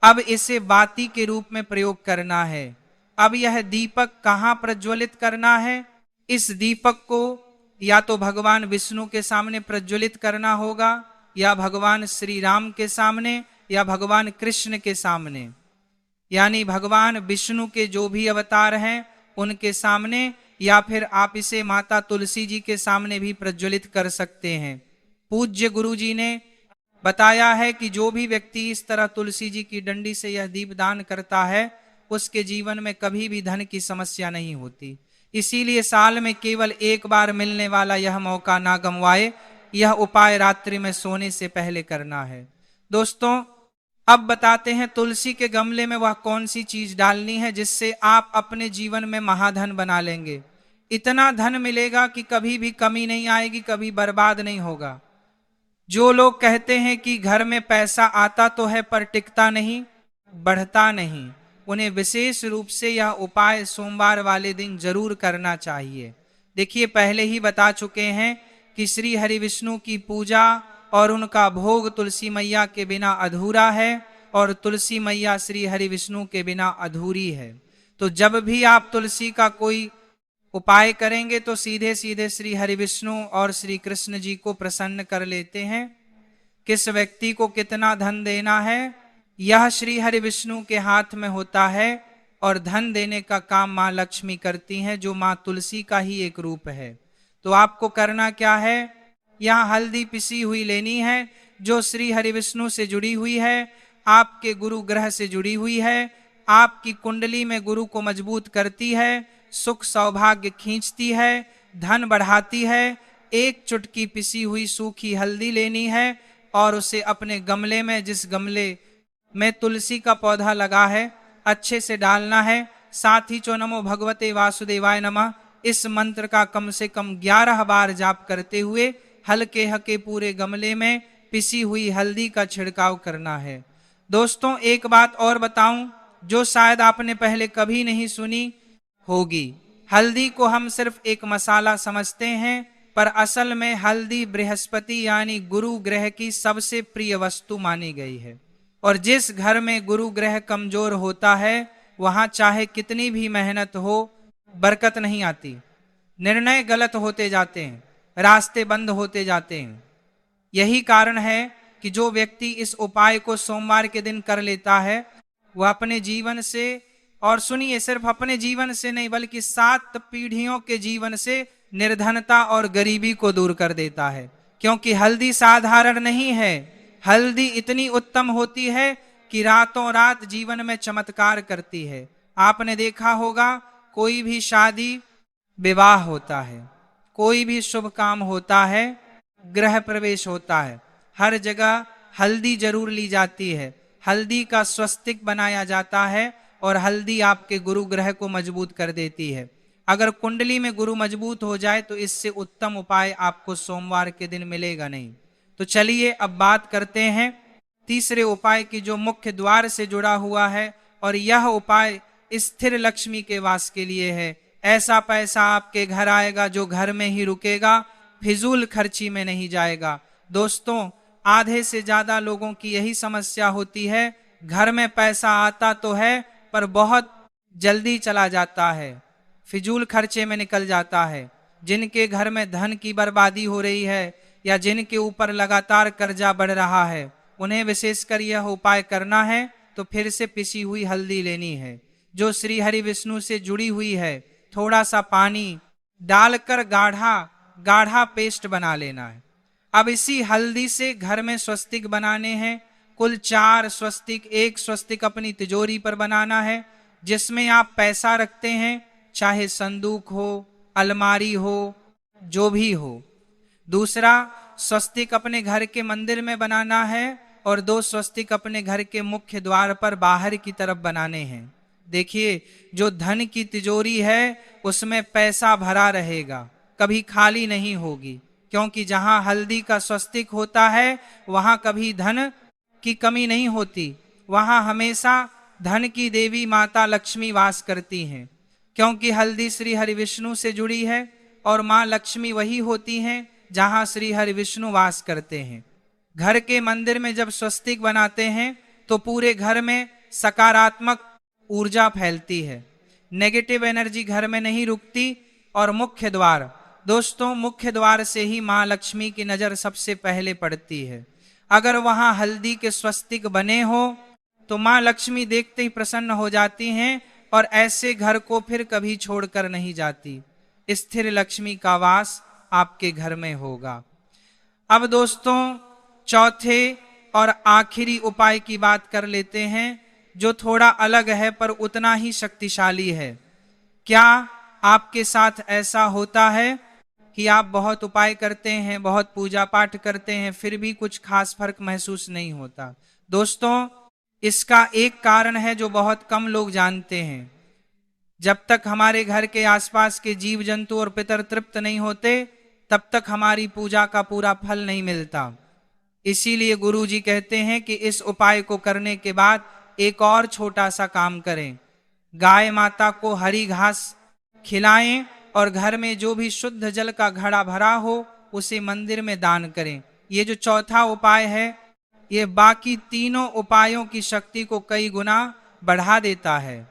अब इसे बाती के रूप में प्रयोग करना है। अब यह दीपक कहाँ प्रज्वलित करना है? इस दीपक को या तो भगवान विष्णु के सामने प्रज्वलित करना होगा, या भगवान श्री राम के सामने, या भगवान कृष्ण के सामने, यानी भगवान विष्णु के जो भी अवतार हैं उनके सामने, या फिर आप इसे माता तुलसी जी के सामने भी प्रज्वलित कर सकते हैं। पूज्य गुरु जी ने बताया है कि जो भी व्यक्ति इस तरह तुलसी जी की डंडी से यह दीप दान करता है, उसके जीवन में कभी भी धन की समस्या नहीं होती। इसीलिए साल में केवल एक बार मिलने वाला यह मौका ना गंवाए। यह उपाय रात्रि में सोने से पहले करना है। दोस्तों, अब बताते हैं तुलसी के गमले में वह कौन सी चीज डालनी है जिससे आप अपने जीवन में महाधन बना लेंगे। इतना धन मिलेगा कि कभी भी कमी नहीं आएगी, कभी बर्बाद नहीं होगा। जो लोग कहते हैं कि घर में पैसा आता तो है पर टिकता नहीं, बढ़ता नहीं, उन्हें विशेष रूप से यह उपाय सोमवार वाले दिन जरूर करना चाहिए। देखिए, पहले ही बता चुके हैं कि श्री हरि विष्णु की पूजा और उनका भोग तुलसी मैया के बिना अधूरा है, और तुलसी मैया श्री हरि विष्णु के बिना अधूरी है। तो जब भी आप तुलसी का कोई उपाय करेंगे तो सीधे सीधे श्री हरि विष्णु और श्री कृष्ण जी को प्रसन्न कर लेते हैं। किस व्यक्ति को कितना धन देना है, यह श्री हरि विष्णु के हाथ में होता है, और धन देने का काम माँ लक्ष्मी करती हैं, जो माँ तुलसी का ही एक रूप है। तो आपको करना क्या है, यहाँ हल्दी पिसी हुई लेनी है, जो श्री हरि विष्णु से जुड़ी हुई है, आपके गुरु ग्रह से जुड़ी हुई है, आपकी कुंडली में गुरु को मजबूत करती है, सुख सौभाग्य खींचती है, धन बढ़ाती है। एक चुटकी पिसी हुई सूखी हल्दी लेनी है और उसे अपने गमले में, जिस गमले में तुलसी का पौधा लगा है, अच्छे से डालना है। साथ ही चो नमो भगवते वासुदेवाय नमः इस मंत्र का कम से कम 11 बार जाप करते हुए हल्के हल्के पूरे गमले में पिसी हुई हल्दी का छिड़काव करना है। दोस्तों, एक बात और बताऊं जो शायद आपने पहले कभी नहीं सुनी होगी। हल्दी को हम सिर्फ एक मसाला समझते हैं, पर असल में हल्दी बृहस्पति यानी गुरु ग्रह की सबसे प्रिय वस्तु मानी गई है। और जिस घर में गुरु ग्रह कमजोर होता है, वहां चाहे कितनी भी मेहनत हो, बरकत नहीं आती, निर्णय गलत होते जाते हैं, रास्ते बंद होते जाते हैं। यही कारण है कि जो व्यक्ति इस उपाय को सोमवार के दिन कर लेता है, वह अपने जीवन से और सुनिए, सिर्फ अपने जीवन से नहीं बल्कि 7 पीढ़ियों के जीवन से निर्धनता और गरीबी को दूर कर देता है। क्योंकि हल्दी साधारण नहीं है, हल्दी इतनी उत्तम होती है कि रातों रात जीवन में चमत्कार करती है। आपने देखा होगा, कोई भी शादी विवाह होता है, कोई भी शुभ काम होता है, गृह प्रवेश होता है, हर जगह हल्दी जरूर ली जाती है। हल्दी का स्वस्तिक बनाया जाता है और हल्दी आपके गुरु ग्रह को मजबूत कर देती है। अगर कुंडली में गुरु मजबूत हो जाए तो इससे उत्तम उपाय आपको सोमवार के दिन मिलेगा नहीं। तो चलिए अब बात करते हैं तीसरे उपाय की, जो मुख्य द्वार से जुड़ा हुआ है। और यह उपाय स्थिर लक्ष्मी के वास के लिए है। ऐसा पैसा आपके घर आएगा जो घर में ही रुकेगा, फिजूल खर्ची में नहीं जाएगा। दोस्तों, आधे से ज्यादा लोगों की यही समस्या होती है, घर में पैसा आता तो है पर बहुत जल्दी चला जाता है, फिजूल खर्चे में निकल जाता है। जिनके घर में धन की बर्बादी हो रही है या जिनके ऊपर लगातार कर्जा बढ़ रहा है, उन्हें विशेषकर यह उपाय करना है तो फिर से पिसी हुई हल्दी लेनी है जो श्री हरि विष्णु से जुड़ी हुई है। थोड़ा सा पानी डालकर गाढ़ा गाढ़ा पेस्ट बना लेना है। अब इसी हल्दी से घर में स्वस्तिक बनाने हैं। कुल 4 स्वस्तिक, एक स्वस्तिक अपनी तिजोरी पर बनाना है जिसमें आप पैसा रखते हैं, चाहे संदूक हो, अलमारी हो, जो भी हो। दूसरा स्वस्तिक अपने घर के मंदिर में बनाना है और 2 स्वस्तिक अपने घर के मुख्य द्वार पर बाहर की तरफ बनाने हैं। देखिए, जो धन की तिजोरी है उसमें पैसा भरा रहेगा, कभी खाली नहीं होगी, क्योंकि जहां हल्दी का स्वस्तिक होता है वहां कभी धन की कमी नहीं होती। वहां हमेशा धन की देवी माता लक्ष्मी वास करती हैं, क्योंकि हल्दी श्री हरि विष्णु से जुड़ी है और मां लक्ष्मी वही होती हैं जहां श्री हरि विष्णु वास करते हैं। घर के मंदिर में जब स्वस्तिक बनाते हैं तो पूरे घर में सकारात्मक ऊर्जा फैलती है, नेगेटिव एनर्जी घर में नहीं रुकती। और मुख्य द्वार, दोस्तों, मुख्य द्वार से ही मां लक्ष्मी की नजर सबसे पहले पड़ती है। अगर वहां हल्दी के स्वस्तिक बने हो तो मां लक्ष्मी देखते ही प्रसन्न हो जाती हैं और ऐसे घर को फिर कभी छोड़कर नहीं जाती। स्थिर लक्ष्मी का वास आपके घर में होगा। अब दोस्तों, चौथे और आखिरी उपाय की बात कर लेते हैं, जो थोड़ा अलग है पर उतना ही शक्तिशाली है। क्या आपके साथ ऐसा होता है कि आप बहुत उपाय करते हैं, बहुत पूजा पाठ करते हैं, फिर भी कुछ खास फर्क महसूस नहीं होता? दोस्तों, इसका एक कारण है जो बहुत कम लोग जानते हैं। जब तक हमारे घर के आसपास के जीव जंतु और पितर तृप्त नहीं होते तब तक हमारी पूजा का पूरा फल नहीं मिलता। इसीलिए गुरुजी कहते हैं कि इस उपाय को करने के बाद एक और छोटा सा काम करें। गाय माता को हरी घास खिलाएं और घर में जो भी शुद्ध जल का घड़ा भरा हो उसे मंदिर में दान करें। ये जो चौथा उपाय है ये बाकी तीनों उपायों की शक्ति को कई गुना बढ़ा देता है,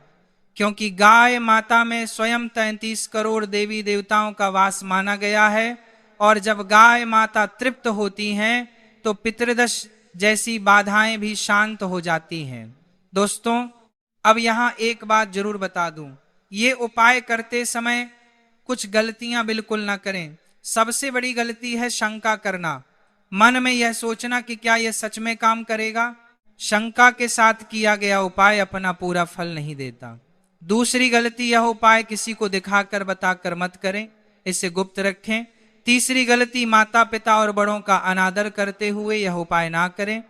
क्योंकि गाय माता में स्वयं 33 करोड़ देवी देवताओं का वास माना गया है। और जब गाय माता तृप्त होती हैं तो पितृदश जैसी बाधाएं भी शांत हो जाती हैं। दोस्तों, अब यहां एक बात जरूर बता दूं, ये उपाय करते समय कुछ गलतियां बिल्कुल ना करें। सबसे बड़ी गलती है शंका करना, मन में यह सोचना कि क्या यह सच में काम करेगा। शंका के साथ किया गया उपाय अपना पूरा फल नहीं देता। दूसरी गलती, यह उपाय किसी को दिखाकर बताकर मत करें, इसे गुप्त रखें। तीसरी गलती, माता पिता और बड़ों का अनादर करते हुए यह उपाय ना करें,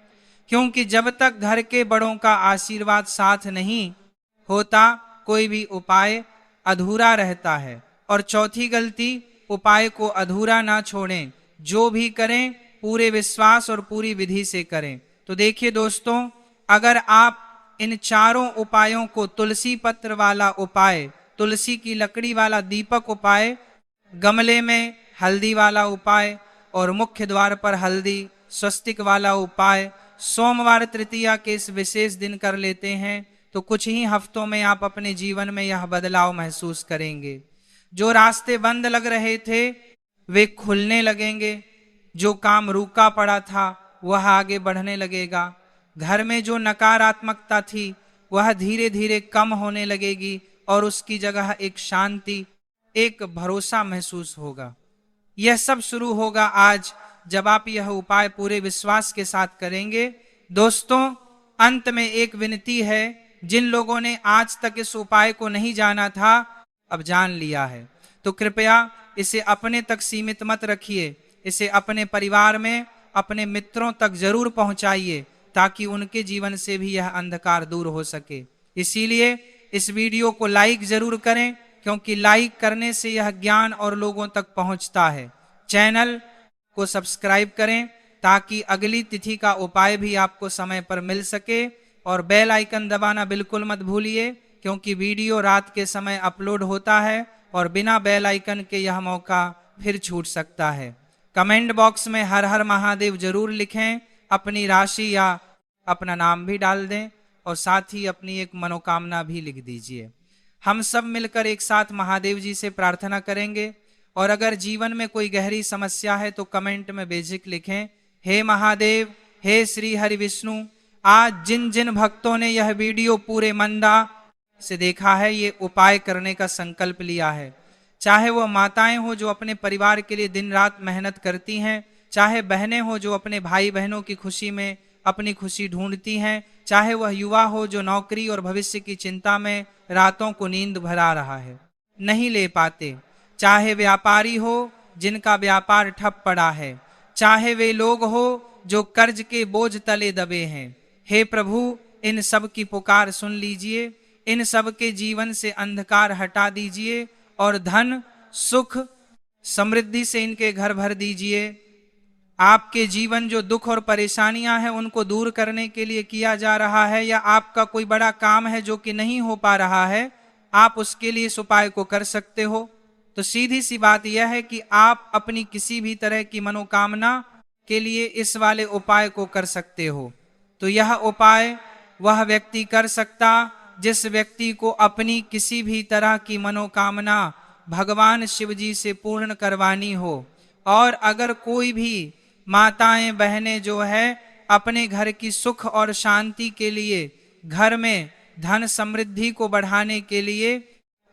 क्योंकि जब तक घर के बड़ों का आशीर्वाद साथ नहीं होता कोई भी उपाय अधूरा रहता है। और चौथी गलती, उपाय को अधूरा ना छोड़ें, जो भी करें पूरे विश्वास और पूरी विधि से करें। तो देखिए दोस्तों, अगर आप इन चारों उपायों को, तुलसी पत्र वाला उपाय, तुलसी की लकड़ी वाला दीपक उपाय, गमले में हल्दी वाला उपाय और मुख्य द्वार पर हल्दी स्वस्तिक वाला उपाय सोमवार तृतीया के इस विशेष दिन कर लेते हैं तो कुछ ही हफ्तों में आप अपने जीवन में यह बदलाव महसूस करेंगे। जो रास्ते बंद लग रहे थे वे खुलने लगेंगे, जो काम रुका पड़ा था वह आगे बढ़ने लगेगा, घर में जो नकारात्मकता थी वह धीरे धीरे कम होने लगेगी और उसकी जगह एक शांति, एक भरोसा महसूस होगा। यह सब शुरू होगा आज जब आप यह उपाय पूरे विश्वास के साथ करेंगे। दोस्तों, अंत में एक विनती है, जिन लोगों ने आज तक इस उपाय को नहीं जाना था, अब जान लिया है, तो कृपया इसे अपने तक सीमित मत रखिए, इसे अपने परिवार में, अपने मित्रों तक जरूर पहुंचाइए, ताकि उनके जीवन से भी यह अंधकार दूर हो सके। इसीलिए इस वीडियो को लाइक जरूर करें, क्योंकि लाइक करने से यह ज्ञान और लोगों तक पहुंचता है। चैनल को सब्सक्राइब करें ताकि अगली तिथि का उपाय भी आपको समय पर मिल सके, और बेल आइकन दबाना बिल्कुल मत भूलिए, क्योंकि वीडियो रात के समय अपलोड होता है और बिना बेल आइकन के यह मौका फिर छूट सकता है। कमेंट बॉक्स में हर हर महादेव जरूर लिखें, अपनी राशि या अपना नाम भी डाल दें, और साथ ही अपनी एक मनोकामना भी लिख दीजिए। हम सब मिलकर एक साथ महादेव जी से प्रार्थना करेंगे। और अगर जीवन में कोई गहरी समस्या है तो कमेंट में बेझिझक लिखें, हे महादेव, हे श्री हरि विष्णु, आज जिन जिन भक्तों ने यह वीडियो पूरे मंदा से देखा है, ये उपाय करने का संकल्प लिया है, चाहे वह माताएं हो जो अपने परिवार के लिए दिन रात मेहनत करती हैं, चाहे बहनें हो जो अपने भाई बहनों की खुशी में अपनी खुशी ढूंढती हैं, चाहे वह युवा हो जो नौकरी और भविष्य की चिंता में रातों को नींद भरा रहा है, नहीं ले पाते, चाहे व्यापारी हो जिनका व्यापार ठप पड़ा है, चाहे वे लोग हो जो कर्ज के बोझ तले दबे हैं। हे प्रभु, इन सब की पुकार सुन लीजिए, इन सब के जीवन से अंधकार हटा दीजिए और धन, सुख, समृद्धि से इनके घर भर दीजिए। आपके जीवन जो दुख और परेशानियां हैं उनको दूर करने के लिए किया जा रहा है, या आपका कोई बड़ा काम है जो कि नहीं हो पा रहा है, आप उसके लिए इस उपाय को कर सकते हो। तो सीधी सी बात यह है कि आप अपनी किसी भी तरह की मनोकामना के लिए इस वाले उपाय को कर सकते हो। तो यह उपाय वह व्यक्ति कर सकता जिस व्यक्ति को अपनी किसी भी तरह की मनोकामना भगवान शिव जी से पूर्ण करवानी हो। और अगर कोई भी माताएं बहनें जो है अपने घर की सुख और शांति के लिए, घर में धन समृद्धि को बढ़ाने के लिए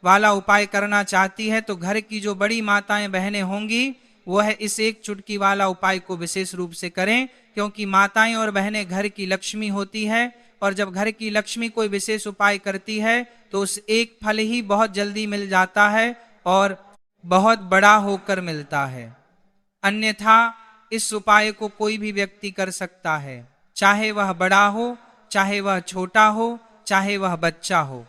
वाला उपाय करना चाहती है, तो घर की जो बड़ी माताएं बहनें होंगी वह इस एक चुटकी वाला उपाय को विशेष रूप से करें, क्योंकि माताएं और बहनें घर की लक्ष्मी होती है, और जब घर की लक्ष्मी कोई विशेष उपाय करती है तो उस एक फल ही बहुत जल्दी मिल जाता है और बहुत बड़ा होकर मिलता है। अन्यथा इस उपाय को कोई भी व्यक्ति कर सकता है, चाहे वह बड़ा हो, चाहे वह छोटा हो, चाहे वह बच्चा हो।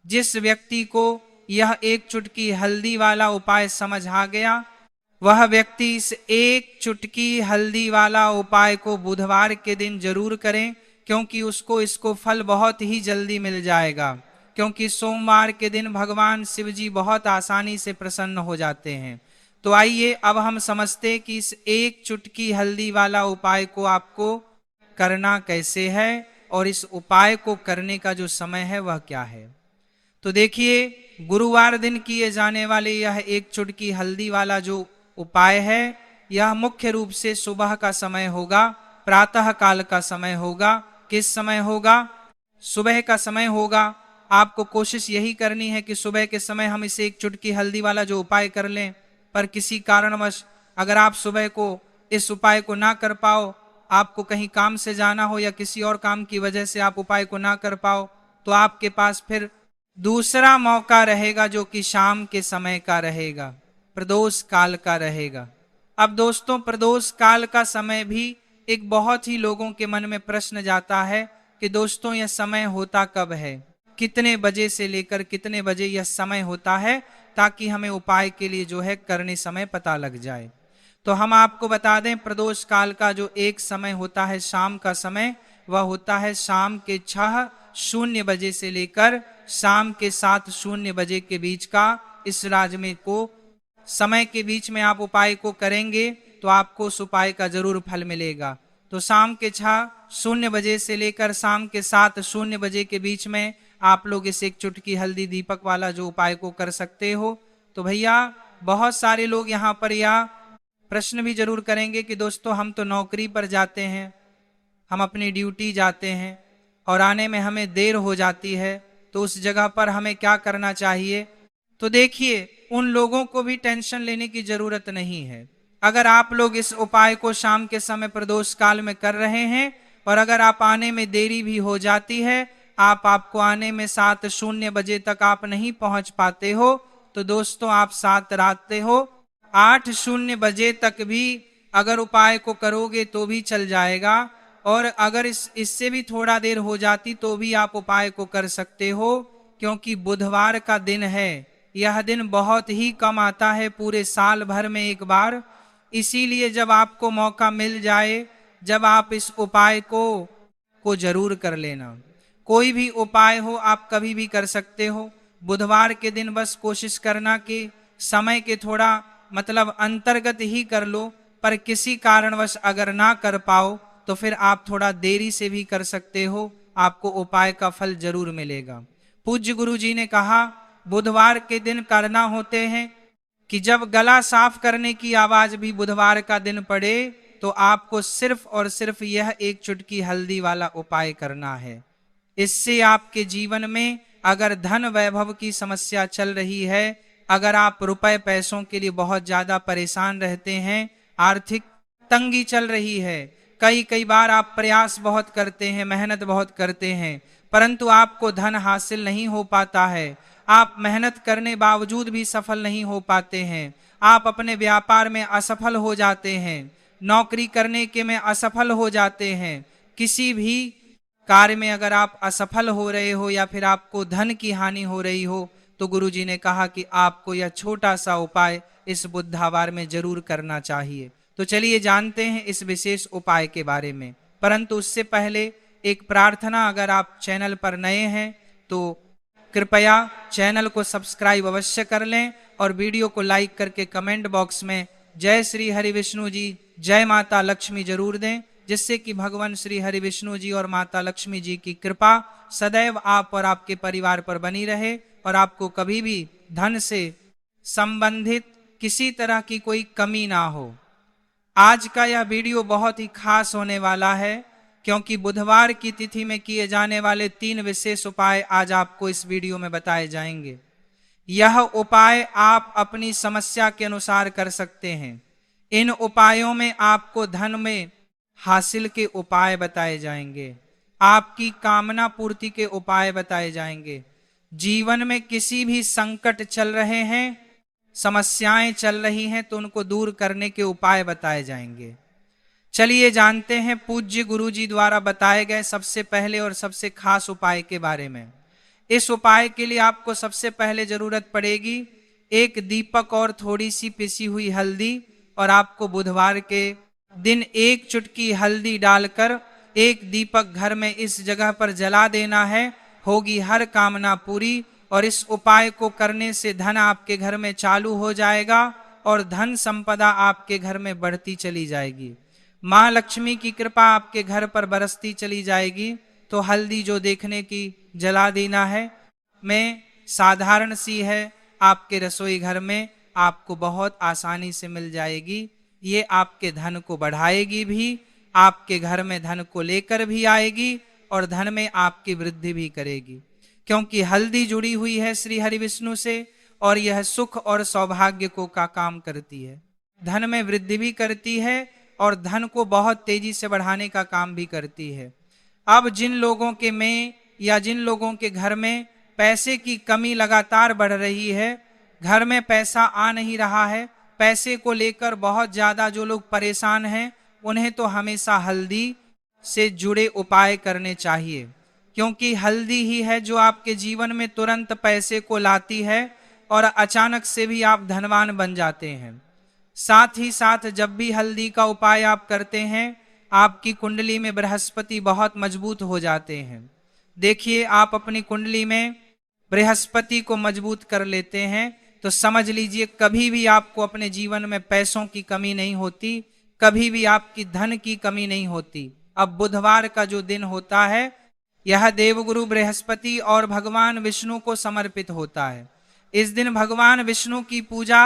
जिस व्यक्ति को यह एक चुटकी हल्दी वाला उपाय समझ आ गया, वह व्यक्ति इस एक चुटकी हल्दी वाला उपाय को बुधवार के दिन जरूर करें, क्योंकि उसको इसको फल बहुत ही जल्दी मिल जाएगा, क्योंकि सोमवार के दिन भगवान शिव जी बहुत आसानी से प्रसन्न हो जाते हैं। तो आइए अब हम समझते कि इस एक चुटकी हल्दी वाला उपाय को आपको करना कैसे है, और इस उपाय को करने का जो समय है वह क्या है। तो देखिए, गुरुवार दिन किए जाने वाले यह एक चुटकी हल्दी वाला जो उपाय है, यह मुख्य रूप से सुबह का समय होगा, प्रातः काल का समय होगा। किस समय होगा? सुबह का समय होगा। आपको कोशिश यही करनी है कि सुबह के समय हम इसे एक चुटकी हल्दी वाला जो उपाय कर लें, पर किसी कारणवश अगर आप सुबह को इस उपाय को ना कर पाओ, आपको कहीं काम से जाना हो या किसी और काम की वजह से आप उपाय को ना कर पाओ, तो आपके पास फिर दूसरा मौका रहेगा जो कि शाम के समय का रहेगा, प्रदोष काल का रहेगा। अब दोस्तों, प्रदोष काल का समय भी एक बहुत ही लोगों के मन में प्रश्न जाता है कि दोस्तों यह समय होता कब है, कितने बजे से लेकर कितने बजे यह समय होता है, ताकि हमें उपाय के लिए जो है करने समय पता लग जाए। तो हम आपको बता दें, प्रदोष काल का जो एक समय होता है शाम का समय, वह होता है शाम के 6:00 बजे से लेकर शाम के 7:00 बजे के बीच का। इस राज्य में को समय के बीच में आप उपाय को करेंगे तो आपको उस उपाय का जरूर फल मिलेगा। तो शाम के 6:00 बजे से लेकर शाम के 7:00 बजे के बीच में आप लोग इस एक चुटकी हल्दी दीपक वाला जो उपाय को कर सकते हो। तो भैया, बहुत सारे लोग यहाँ पर यह प्रश्न भी जरूर करेंगे कि दोस्तों हम तो नौकरी पर जाते हैं, हम अपनी ड्यूटी जाते हैं, और आने में हमें देर हो जाती है, तो उस जगह पर हमें क्या करना चाहिए? तो देखिए, उन लोगों को भी टेंशन लेने की जरूरत नहीं है। अगर आप लोग इस उपाय को शाम के समय प्रदोष काल में कर रहे हैं और अगर आप आने में देरी भी हो जाती है, आपको आने में 7:00 तक आप नहीं पहुंच पाते हो, तो दोस्तों आप 7 रात हो 8:00 तक भी अगर उपाय को करोगे तो भी चल जाएगा। और अगर इससे भी थोड़ा देर हो जाती तो भी आप उपाय को कर सकते हो, क्योंकि बुधवार का दिन है। यह दिन बहुत ही कम आता है, पूरे साल भर में एक बार। इसीलिए जब आपको मौका मिल जाए, जब आप इस उपाय को जरूर कर लेना। कोई भी उपाय हो आप कभी भी कर सकते हो। बुधवार के दिन बस कोशिश करना कि समय के थोड़ा मतलब अंतर्गत ही कर लो, पर किसी कारणवश अगर ना कर पाओ तो फिर आप थोड़ा देरी से भी कर सकते हो, आपको उपाय का फल जरूर मिलेगा। पूज्य गुरु जी ने कहा बुधवार के दिन करना होते हैं कि जब गला साफ करने की आवाज भी बुधवार का दिन पड़े तो आपको सिर्फ और सिर्फ यह एक चुटकी हल्दी वाला उपाय करना है। इससे आपके जीवन में अगर धन वैभव की समस्या चल रही है, अगर आप रुपए पैसों के लिए बहुत ज्यादा परेशान रहते हैं, आर्थिक तंगी चल रही है, कई बार आप प्रयास बहुत करते हैं, मेहनत बहुत करते हैं, परंतु आपको धन हासिल नहीं हो पाता है, आप मेहनत करने बावजूद भी सफल नहीं हो पाते हैं, आप अपने व्यापार में असफल हो जाते हैं, नौकरी करने के में असफल हो जाते हैं, किसी भी कार्य में अगर आप असफल हो रहे हो या फिर आपको धन की हानि हो रही हो, तो गुरुजी ने कहा कि आपको यह छोटा सा उपाय इस बुधवार में जरूर करना चाहिए। तो चलिए जानते हैं इस विशेष उपाय के बारे में। परंतु उससे पहले एक प्रार्थना, अगर आप चैनल पर नए हैं तो कृपया चैनल को सब्सक्राइब अवश्य कर लें और वीडियो को लाइक करके कमेंट बॉक्स में जय श्री हरि विष्णु जी, जय माता लक्ष्मी जरूर दें, जिससे कि भगवान श्री हरि विष्णु जी और माता लक्ष्मी जी की कृपा सदैव आप और आपके परिवार पर बनी रहे और आपको कभी भी धन से संबंधित किसी तरह की कोई कमी ना हो। आज का यह वीडियो बहुत ही खास होने वाला है, क्योंकि बुधवार की तिथि में किए जाने वाले 3 विशेष उपाय आज आपको इस वीडियो में बताए जाएंगे। यह उपाय आप अपनी समस्या के अनुसार कर सकते हैं। इन उपायों में आपको धन में हासिल के उपाय बताए जाएंगे, आपकी कामना पूर्ति के उपाय बताए जाएंगे। जीवन में किसी भी संकट चल रहे हैं, समस्याएं चल रही हैं, तो उनको दूर करने के उपाय बताए जाएंगे। चलिए जानते हैं पूज्य गुरु जी द्वारा बताए गए सबसे पहले और सबसे खास उपाय के बारे में। इस उपाय के लिए आपको सबसे पहले जरूरत पड़ेगी एक दीपक और थोड़ी सी पिसी हुई हल्दी, और आपको बुधवार के दिन एक चुटकी हल्दी डालकर एक दीपक घर में इस जगह पर जला देना है। होगी हर कामना पूरी, और इस उपाय को करने से धन आपके घर में चालू हो जाएगा और धन संपदा आपके घर में बढ़ती चली जाएगी। माँ लक्ष्मी की कृपा आपके घर पर बरसती चली जाएगी। तो हल्दी जो देखने की जला देना है में साधारण सी है, आपके रसोई घर में आपको बहुत आसानी से मिल जाएगी। ये आपके धन को बढ़ाएगी भी, आपके घर में धन को लेकर भी आएगी और धन में आपकी वृद्धि भी करेगी, क्योंकि हल्दी जुड़ी हुई है श्री हरि विष्णु से और यह सुख और सौभाग्य को का काम करती है, धन में वृद्धि भी करती है और धन को बहुत तेजी से बढ़ाने का काम भी करती है। अब जिन लोगों के में या जिन लोगों के घर में पैसे की कमी लगातार बढ़ रही है, घर में पैसा आ नहीं रहा है, पैसे को लेकर बहुत ज्यादा जो लोग परेशान हैं, उन्हें तो हमेशा हल्दी से जुड़े उपाय करने चाहिए, क्योंकि हल्दी ही है जो आपके जीवन में तुरंत पैसे को लाती है और अचानक से भी आप धनवान बन जाते हैं। साथ ही साथ जब भी हल्दी का उपाय आप करते हैं, आपकी कुंडली में बृहस्पति बहुत मजबूत हो जाते हैं। देखिए, आप अपनी कुंडली में बृहस्पति को मजबूत कर लेते हैं तो समझ लीजिए कभी भी आपको अपने जीवन में पैसों की कमी नहीं होती, कभी भी आपकी धन की कमी नहीं होती। अब बुधवार का जो दिन होता है, यह देवगुरु बृहस्पति और भगवान विष्णु को समर्पित होता है। इस दिन भगवान विष्णु की पूजा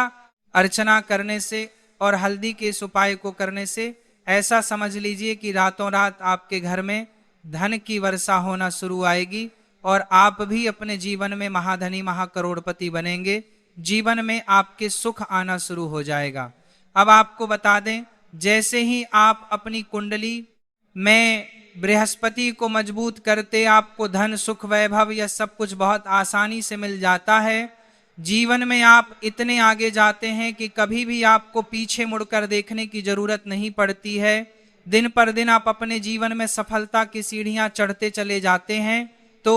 अर्चना करने से और हल्दी के इस उपाय को करने से ऐसा समझ लीजिए कि रातों रात आपके घर में धन की वर्षा होना शुरू आएगी और आप भी अपने जीवन में महाधनी महाकरोड़पति बनेंगे। जीवन में आपके सुख आना शुरू हो जाएगा। अब आपको बता दें, जैसे ही आप अपनी कुंडली में बृहस्पति को मजबूत करते, आपको धन सुख वैभव यह सब कुछ बहुत आसानी से मिल जाता है। जीवन में आप इतने आगे जाते हैं कि कभी भी आपको पीछे मुड़कर देखने की जरूरत नहीं पड़ती है। दिन पर दिन आप अपने जीवन में सफलता की सीढ़ियां चढ़ते चले जाते हैं। तो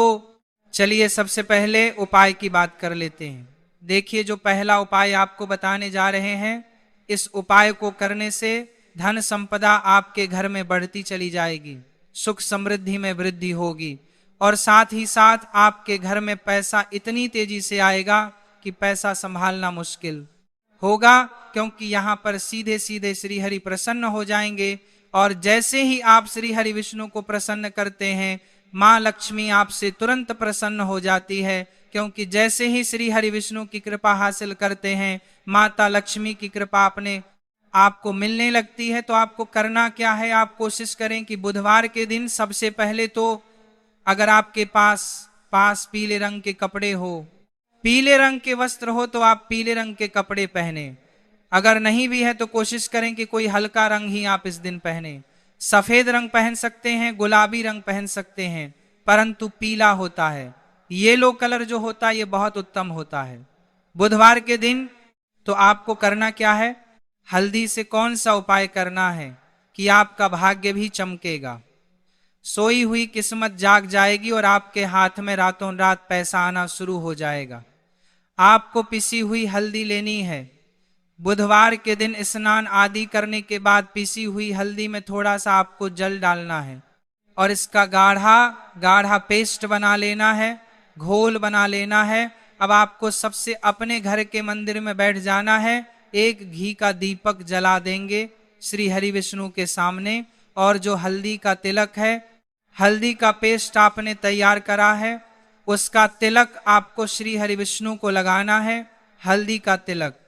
चलिए सबसे पहले उपाय की बात कर लेते हैं। देखिए, जो पहला उपाय आपको बताने जा रहे हैं, इस उपाय को करने से धन संपदा आपके घर में बढ़ती चली जाएगी, सुख समृद्धि में वृद्धि होगी और साथ ही साथ आपके घर में पैसा इतनी तेजी से आएगा कि पैसा संभालना मुश्किल होगा, क्योंकि यहां पर सीधे सीधे श्री हरि प्रसन्न हो जाएंगे। और जैसे ही आप श्री हरि विष्णु को प्रसन्न करते हैं, मां लक्ष्मी आपसे तुरंत प्रसन्न हो जाती है, क्योंकि जैसे ही श्री हरि विष्णु की कृपा हासिल करते हैं, माता लक्ष्मी की कृपा अपने आपको मिलने लगती है। तो आपको करना क्या है, आप कोशिश करें कि बुधवार के दिन सबसे पहले तो अगर आपके पास पीले रंग के कपड़े हो, पीले रंग के वस्त्र हो, तो आप पीले रंग के कपड़े पहने। अगर नहीं भी है तो कोशिश करें कि कोई हल्का रंग ही आप इस दिन पहने। सफेद रंग पहन सकते हैं, गुलाबी रंग पहन सकते हैं, परंतु पीला होता है, येलो कलर जो होता है ये बहुत उत्तम होता है बुधवार के दिन। तो आपको करना क्या है, हल्दी से कौन सा उपाय करना है कि आपका भाग्य भी चमकेगा, सोई हुई किस्मत जाग जाएगी और आपके हाथ में रातों रात पैसा आना शुरू हो जाएगा। आपको पिसी हुई हल्दी लेनी है। बुधवार के दिन स्नान आदि करने के बाद पिसी हुई हल्दी में थोड़ा सा आपको जल डालना है और इसका गाढ़ा पेस्ट बना लेना है, घोल बना लेना है। अब आपको सबसे अपने घर के मंदिर में बैठ जाना है, एक घी का दीपक जला देंगे श्री हरि विष्णु के सामने, और जो हल्दी का तिलक है, हल्दी का पेस्ट आपने तैयार करा है, उसका तिलक आपको श्री हरि विष्णु को लगाना है, हल्दी का तिलक।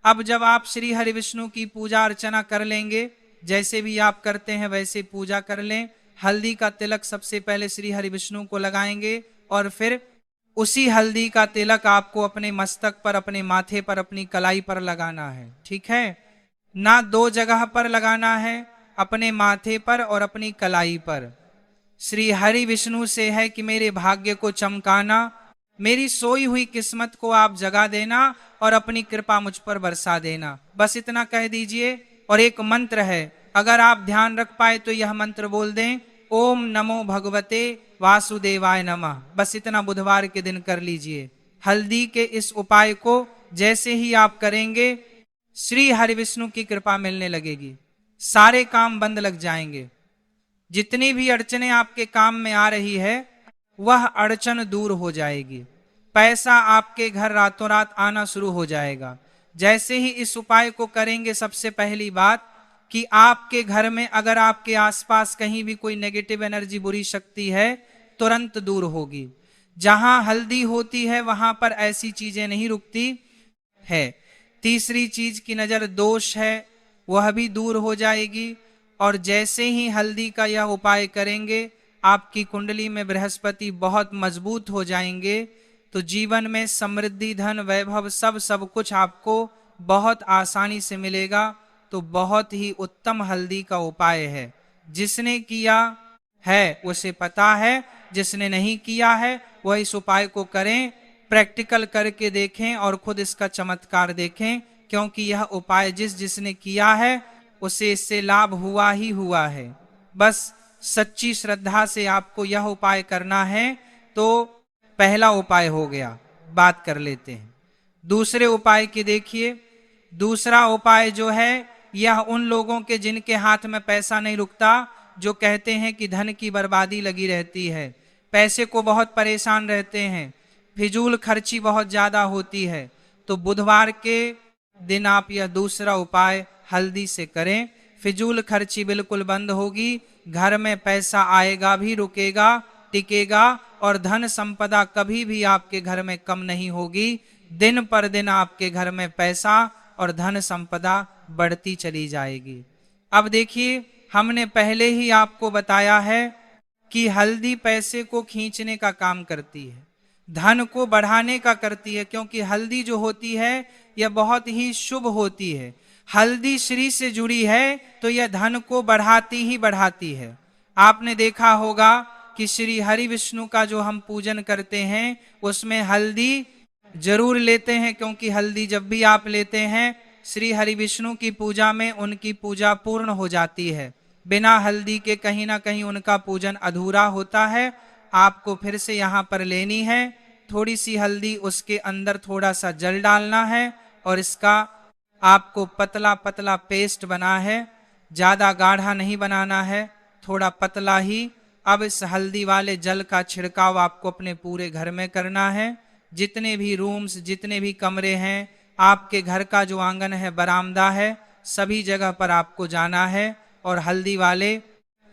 अब जब आप श्री हरि विष्णु की पूजा अर्चना कर लेंगे, जैसे भी आप करते हैं वैसे पूजा कर लें। हल्दी का तिलक सबसे पहले श्री हरि विष्णु को लगाएंगे और फिर उसी हल्दी का तिलक आपको अपने मस्तक पर, अपने माथे पर, अपनी कलाई पर लगाना है। ठीक है ना, दो जगह पर लगाना है, अपने माथे पर और अपनी कलाई पर। श्री हरि विष्णु से है कि मेरे भाग्य को चमकाना, मेरी सोई हुई किस्मत को आप जगा देना और अपनी कृपा मुझ पर बरसा देना। बस इतना कह दीजिए। और एक मंत्र है, अगर आप ध्यान रख पाए तो यह मंत्र बोल दें, ओम नमो भगवते वासुदेवाय नमः। बस इतना बुधवार के दिन कर लीजिए। हल्दी के इस उपाय को जैसे ही आप करेंगे, श्री हरि विष्णु की कृपा मिलने लगेगी, सारे काम बंद लग जाएंगे। जितनी भी अड़चने आपके काम में आ रही है वह अड़चन दूर हो जाएगी, पैसा आपके घर रातों रात आना शुरू हो जाएगा। जैसे ही इस उपाय को करेंगे, सबसे पहली बात कि आपके घर में अगर आपके आसपास कहीं भी कोई नेगेटिव एनर्जी, बुरी शक्ति है, तुरंत दूर होगी। जहां हल्दी होती है वहां पर ऐसी चीजें नहीं रुकती है। तीसरी चीज की नजर दोष है, वह भी दूर हो जाएगी। और जैसे ही हल्दी का यह उपाय करेंगे, आपकी कुंडली में बृहस्पति बहुत मजबूत हो जाएंगे, तो जीवन में समृद्धि, धन, वैभव सब कुछ आपको बहुत आसानी से मिलेगा। तो बहुत ही उत्तम हल्दी का उपाय है। जिसने किया है उसे पता है, जिसने नहीं किया है वह इस उपाय को करें, प्रैक्टिकल करके देखें और खुद इसका चमत्कार देखें, क्योंकि यह उपाय जिसने किया है उसे इससे लाभ हुआ ही हुआ है। बस सच्ची श्रद्धा से आपको यह उपाय करना है। तो पहला उपाय हो गया, बात कर लेते हैं दूसरे उपाय की। देखिए, दूसरा उपाय जो है यह उन लोगों के जिनके हाथ में पैसा नहीं रुकता, जो कहते हैं कि धन की बर्बादी लगी रहती है, पैसे को बहुत परेशान रहते हैं, फिजूल खर्ची बहुत ज्यादा होती है। तो बुधवार के दिन आप यह दूसरा उपाय हल्दी से करें, फिजूल खर्ची बिल्कुल बंद होगी, घर में पैसा आएगा भी, रुकेगा, टिकेगा और धन संपदा कभी भी आपके घर में कम नहीं होगी। दिन पर दिन आपके घर में पैसा और धन संपदा बढ़ती चली जाएगी। अब देखिए, हमने पहले ही आपको बताया है कि हल्दी पैसे को खींचने का काम करती है, धन को बढ़ाने का करती है, क्योंकि हल्दी जो होती है यह बहुत ही शुभ होती है। हल्दी श्री से जुड़ी है तो यह धन को बढ़ाती ही बढ़ाती है। आपने देखा होगा कि श्री हरि विष्णु का जो हम पूजन करते हैं उसमें हल्दी जरूर लेते हैं, क्योंकि हल्दी जब भी आप लेते हैं श्री हरि विष्णु की पूजा में उनकी पूजा पूर्ण हो जाती है। बिना हल्दी के कहीं ना कहीं उनका पूजन अधूरा होता है। आपको फिर से यहाँ पर लेनी है थोड़ी सी हल्दी, उसके अंदर थोड़ा सा जल डालना है और इसका आपको पतला पतला पेस्ट बना है, ज्यादा गाढ़ा नहीं बनाना है, थोड़ा पतला ही। अब इस हल्दी वाले जल का छिड़काव आपको अपने पूरे घर में करना है। जितने भी रूम्स, जितने भी कमरे हैं, आपके घर का जो आंगन है, बरामदा है, सभी जगह पर आपको जाना है और हल्दी वाले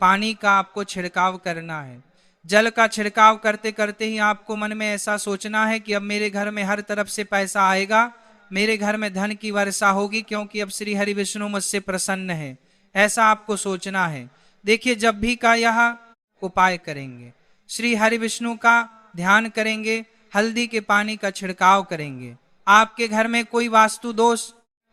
पानी का आपको छिड़काव करना है। जल का छिड़काव करते करते ही आपको मन में ऐसा सोचना है कि अब मेरे घर में हर तरफ से पैसा आएगा, मेरे घर में धन की वर्षा होगी, क्योंकि अब श्री हरि विष्णु मुझसे प्रसन्न है। ऐसा आपको सोचना है। देखिए, जब भी का यह उपाय करेंगे, श्री हरि विष्णु का ध्यान करेंगे, हल्दी के पानी का छिड़काव करेंगे, आपके घर में कोई वास्तु दोष,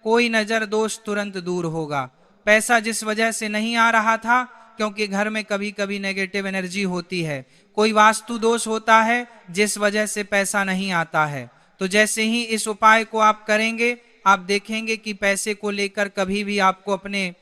कोई नजर दोष तुरंत दूर होगा। पैसा जिस वजह से नहीं आ रहा था, क्योंकि घर में कभी कभी नेगेटिव एनर्जी होती है, कोई वास्तु दोष होता है जिस वजह से पैसा नहीं आता है, तो जैसे ही इस उपाय को आप करेंगे, आप देखेंगे कि पैसे को लेकर कभी भी आपको अपने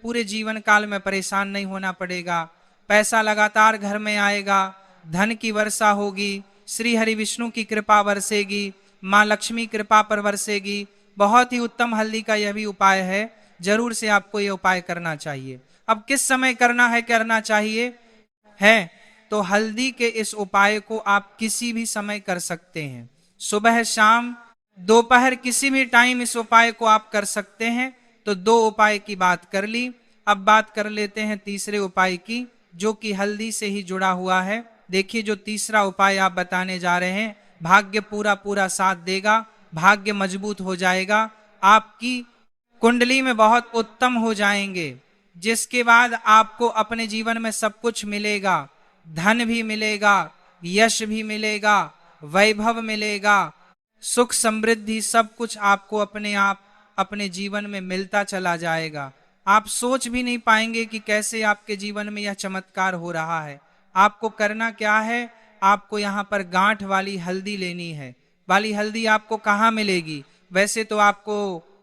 पूरे जीवन काल में परेशान नहीं होना पड़ेगा। पैसा लगातार घर में आएगा, धन की वर्षा होगी, श्री हरि विष्णु की कृपा बरसेगी, माँ लक्ष्मी कृपा पर बरसेगी। बहुत ही उत्तम हल्दी का यह भी उपाय है, जरूर से आपको यह उपाय करना चाहिए। अब किस समय करना चाहिए है, तो हल्दी के इस उपाय को आप किसी भी समय कर सकते हैं, सुबह, शाम, दोपहर, किसी भी टाइम इस उपाय को आप कर सकते हैं। तो दो उपाय की बात कर ली, अब बात कर लेते हैं तीसरे उपाय की, जो कि हल्दी से ही जुड़ा हुआ है। देखिए, जो तीसरा उपाय आप बताने जा रहे हैं, भाग्य पूरा पूरा साथ देगा, भाग्य मजबूत हो जाएगा, आपकी कुंडली में बहुत उत्तम हो जाएंगे, जिसके बाद आपको अपने जीवन में सब कुछ मिलेगा, धन भी मिलेगा, यश भी मिलेगा, वैभव मिलेगा, सुख समृद्धि, सब कुछ आपको अपने आप अपने जीवन में मिलता चला जाएगा। आप सोच भी नहीं पाएंगे कि कैसे आपके जीवन में यह चमत्कार हो रहा है। आपको करना क्या है, आपको यहाँ पर गांठ वाली हल्दी लेनी है। वाली हल्दी आपको कहाँ मिलेगी? वैसे तो आपको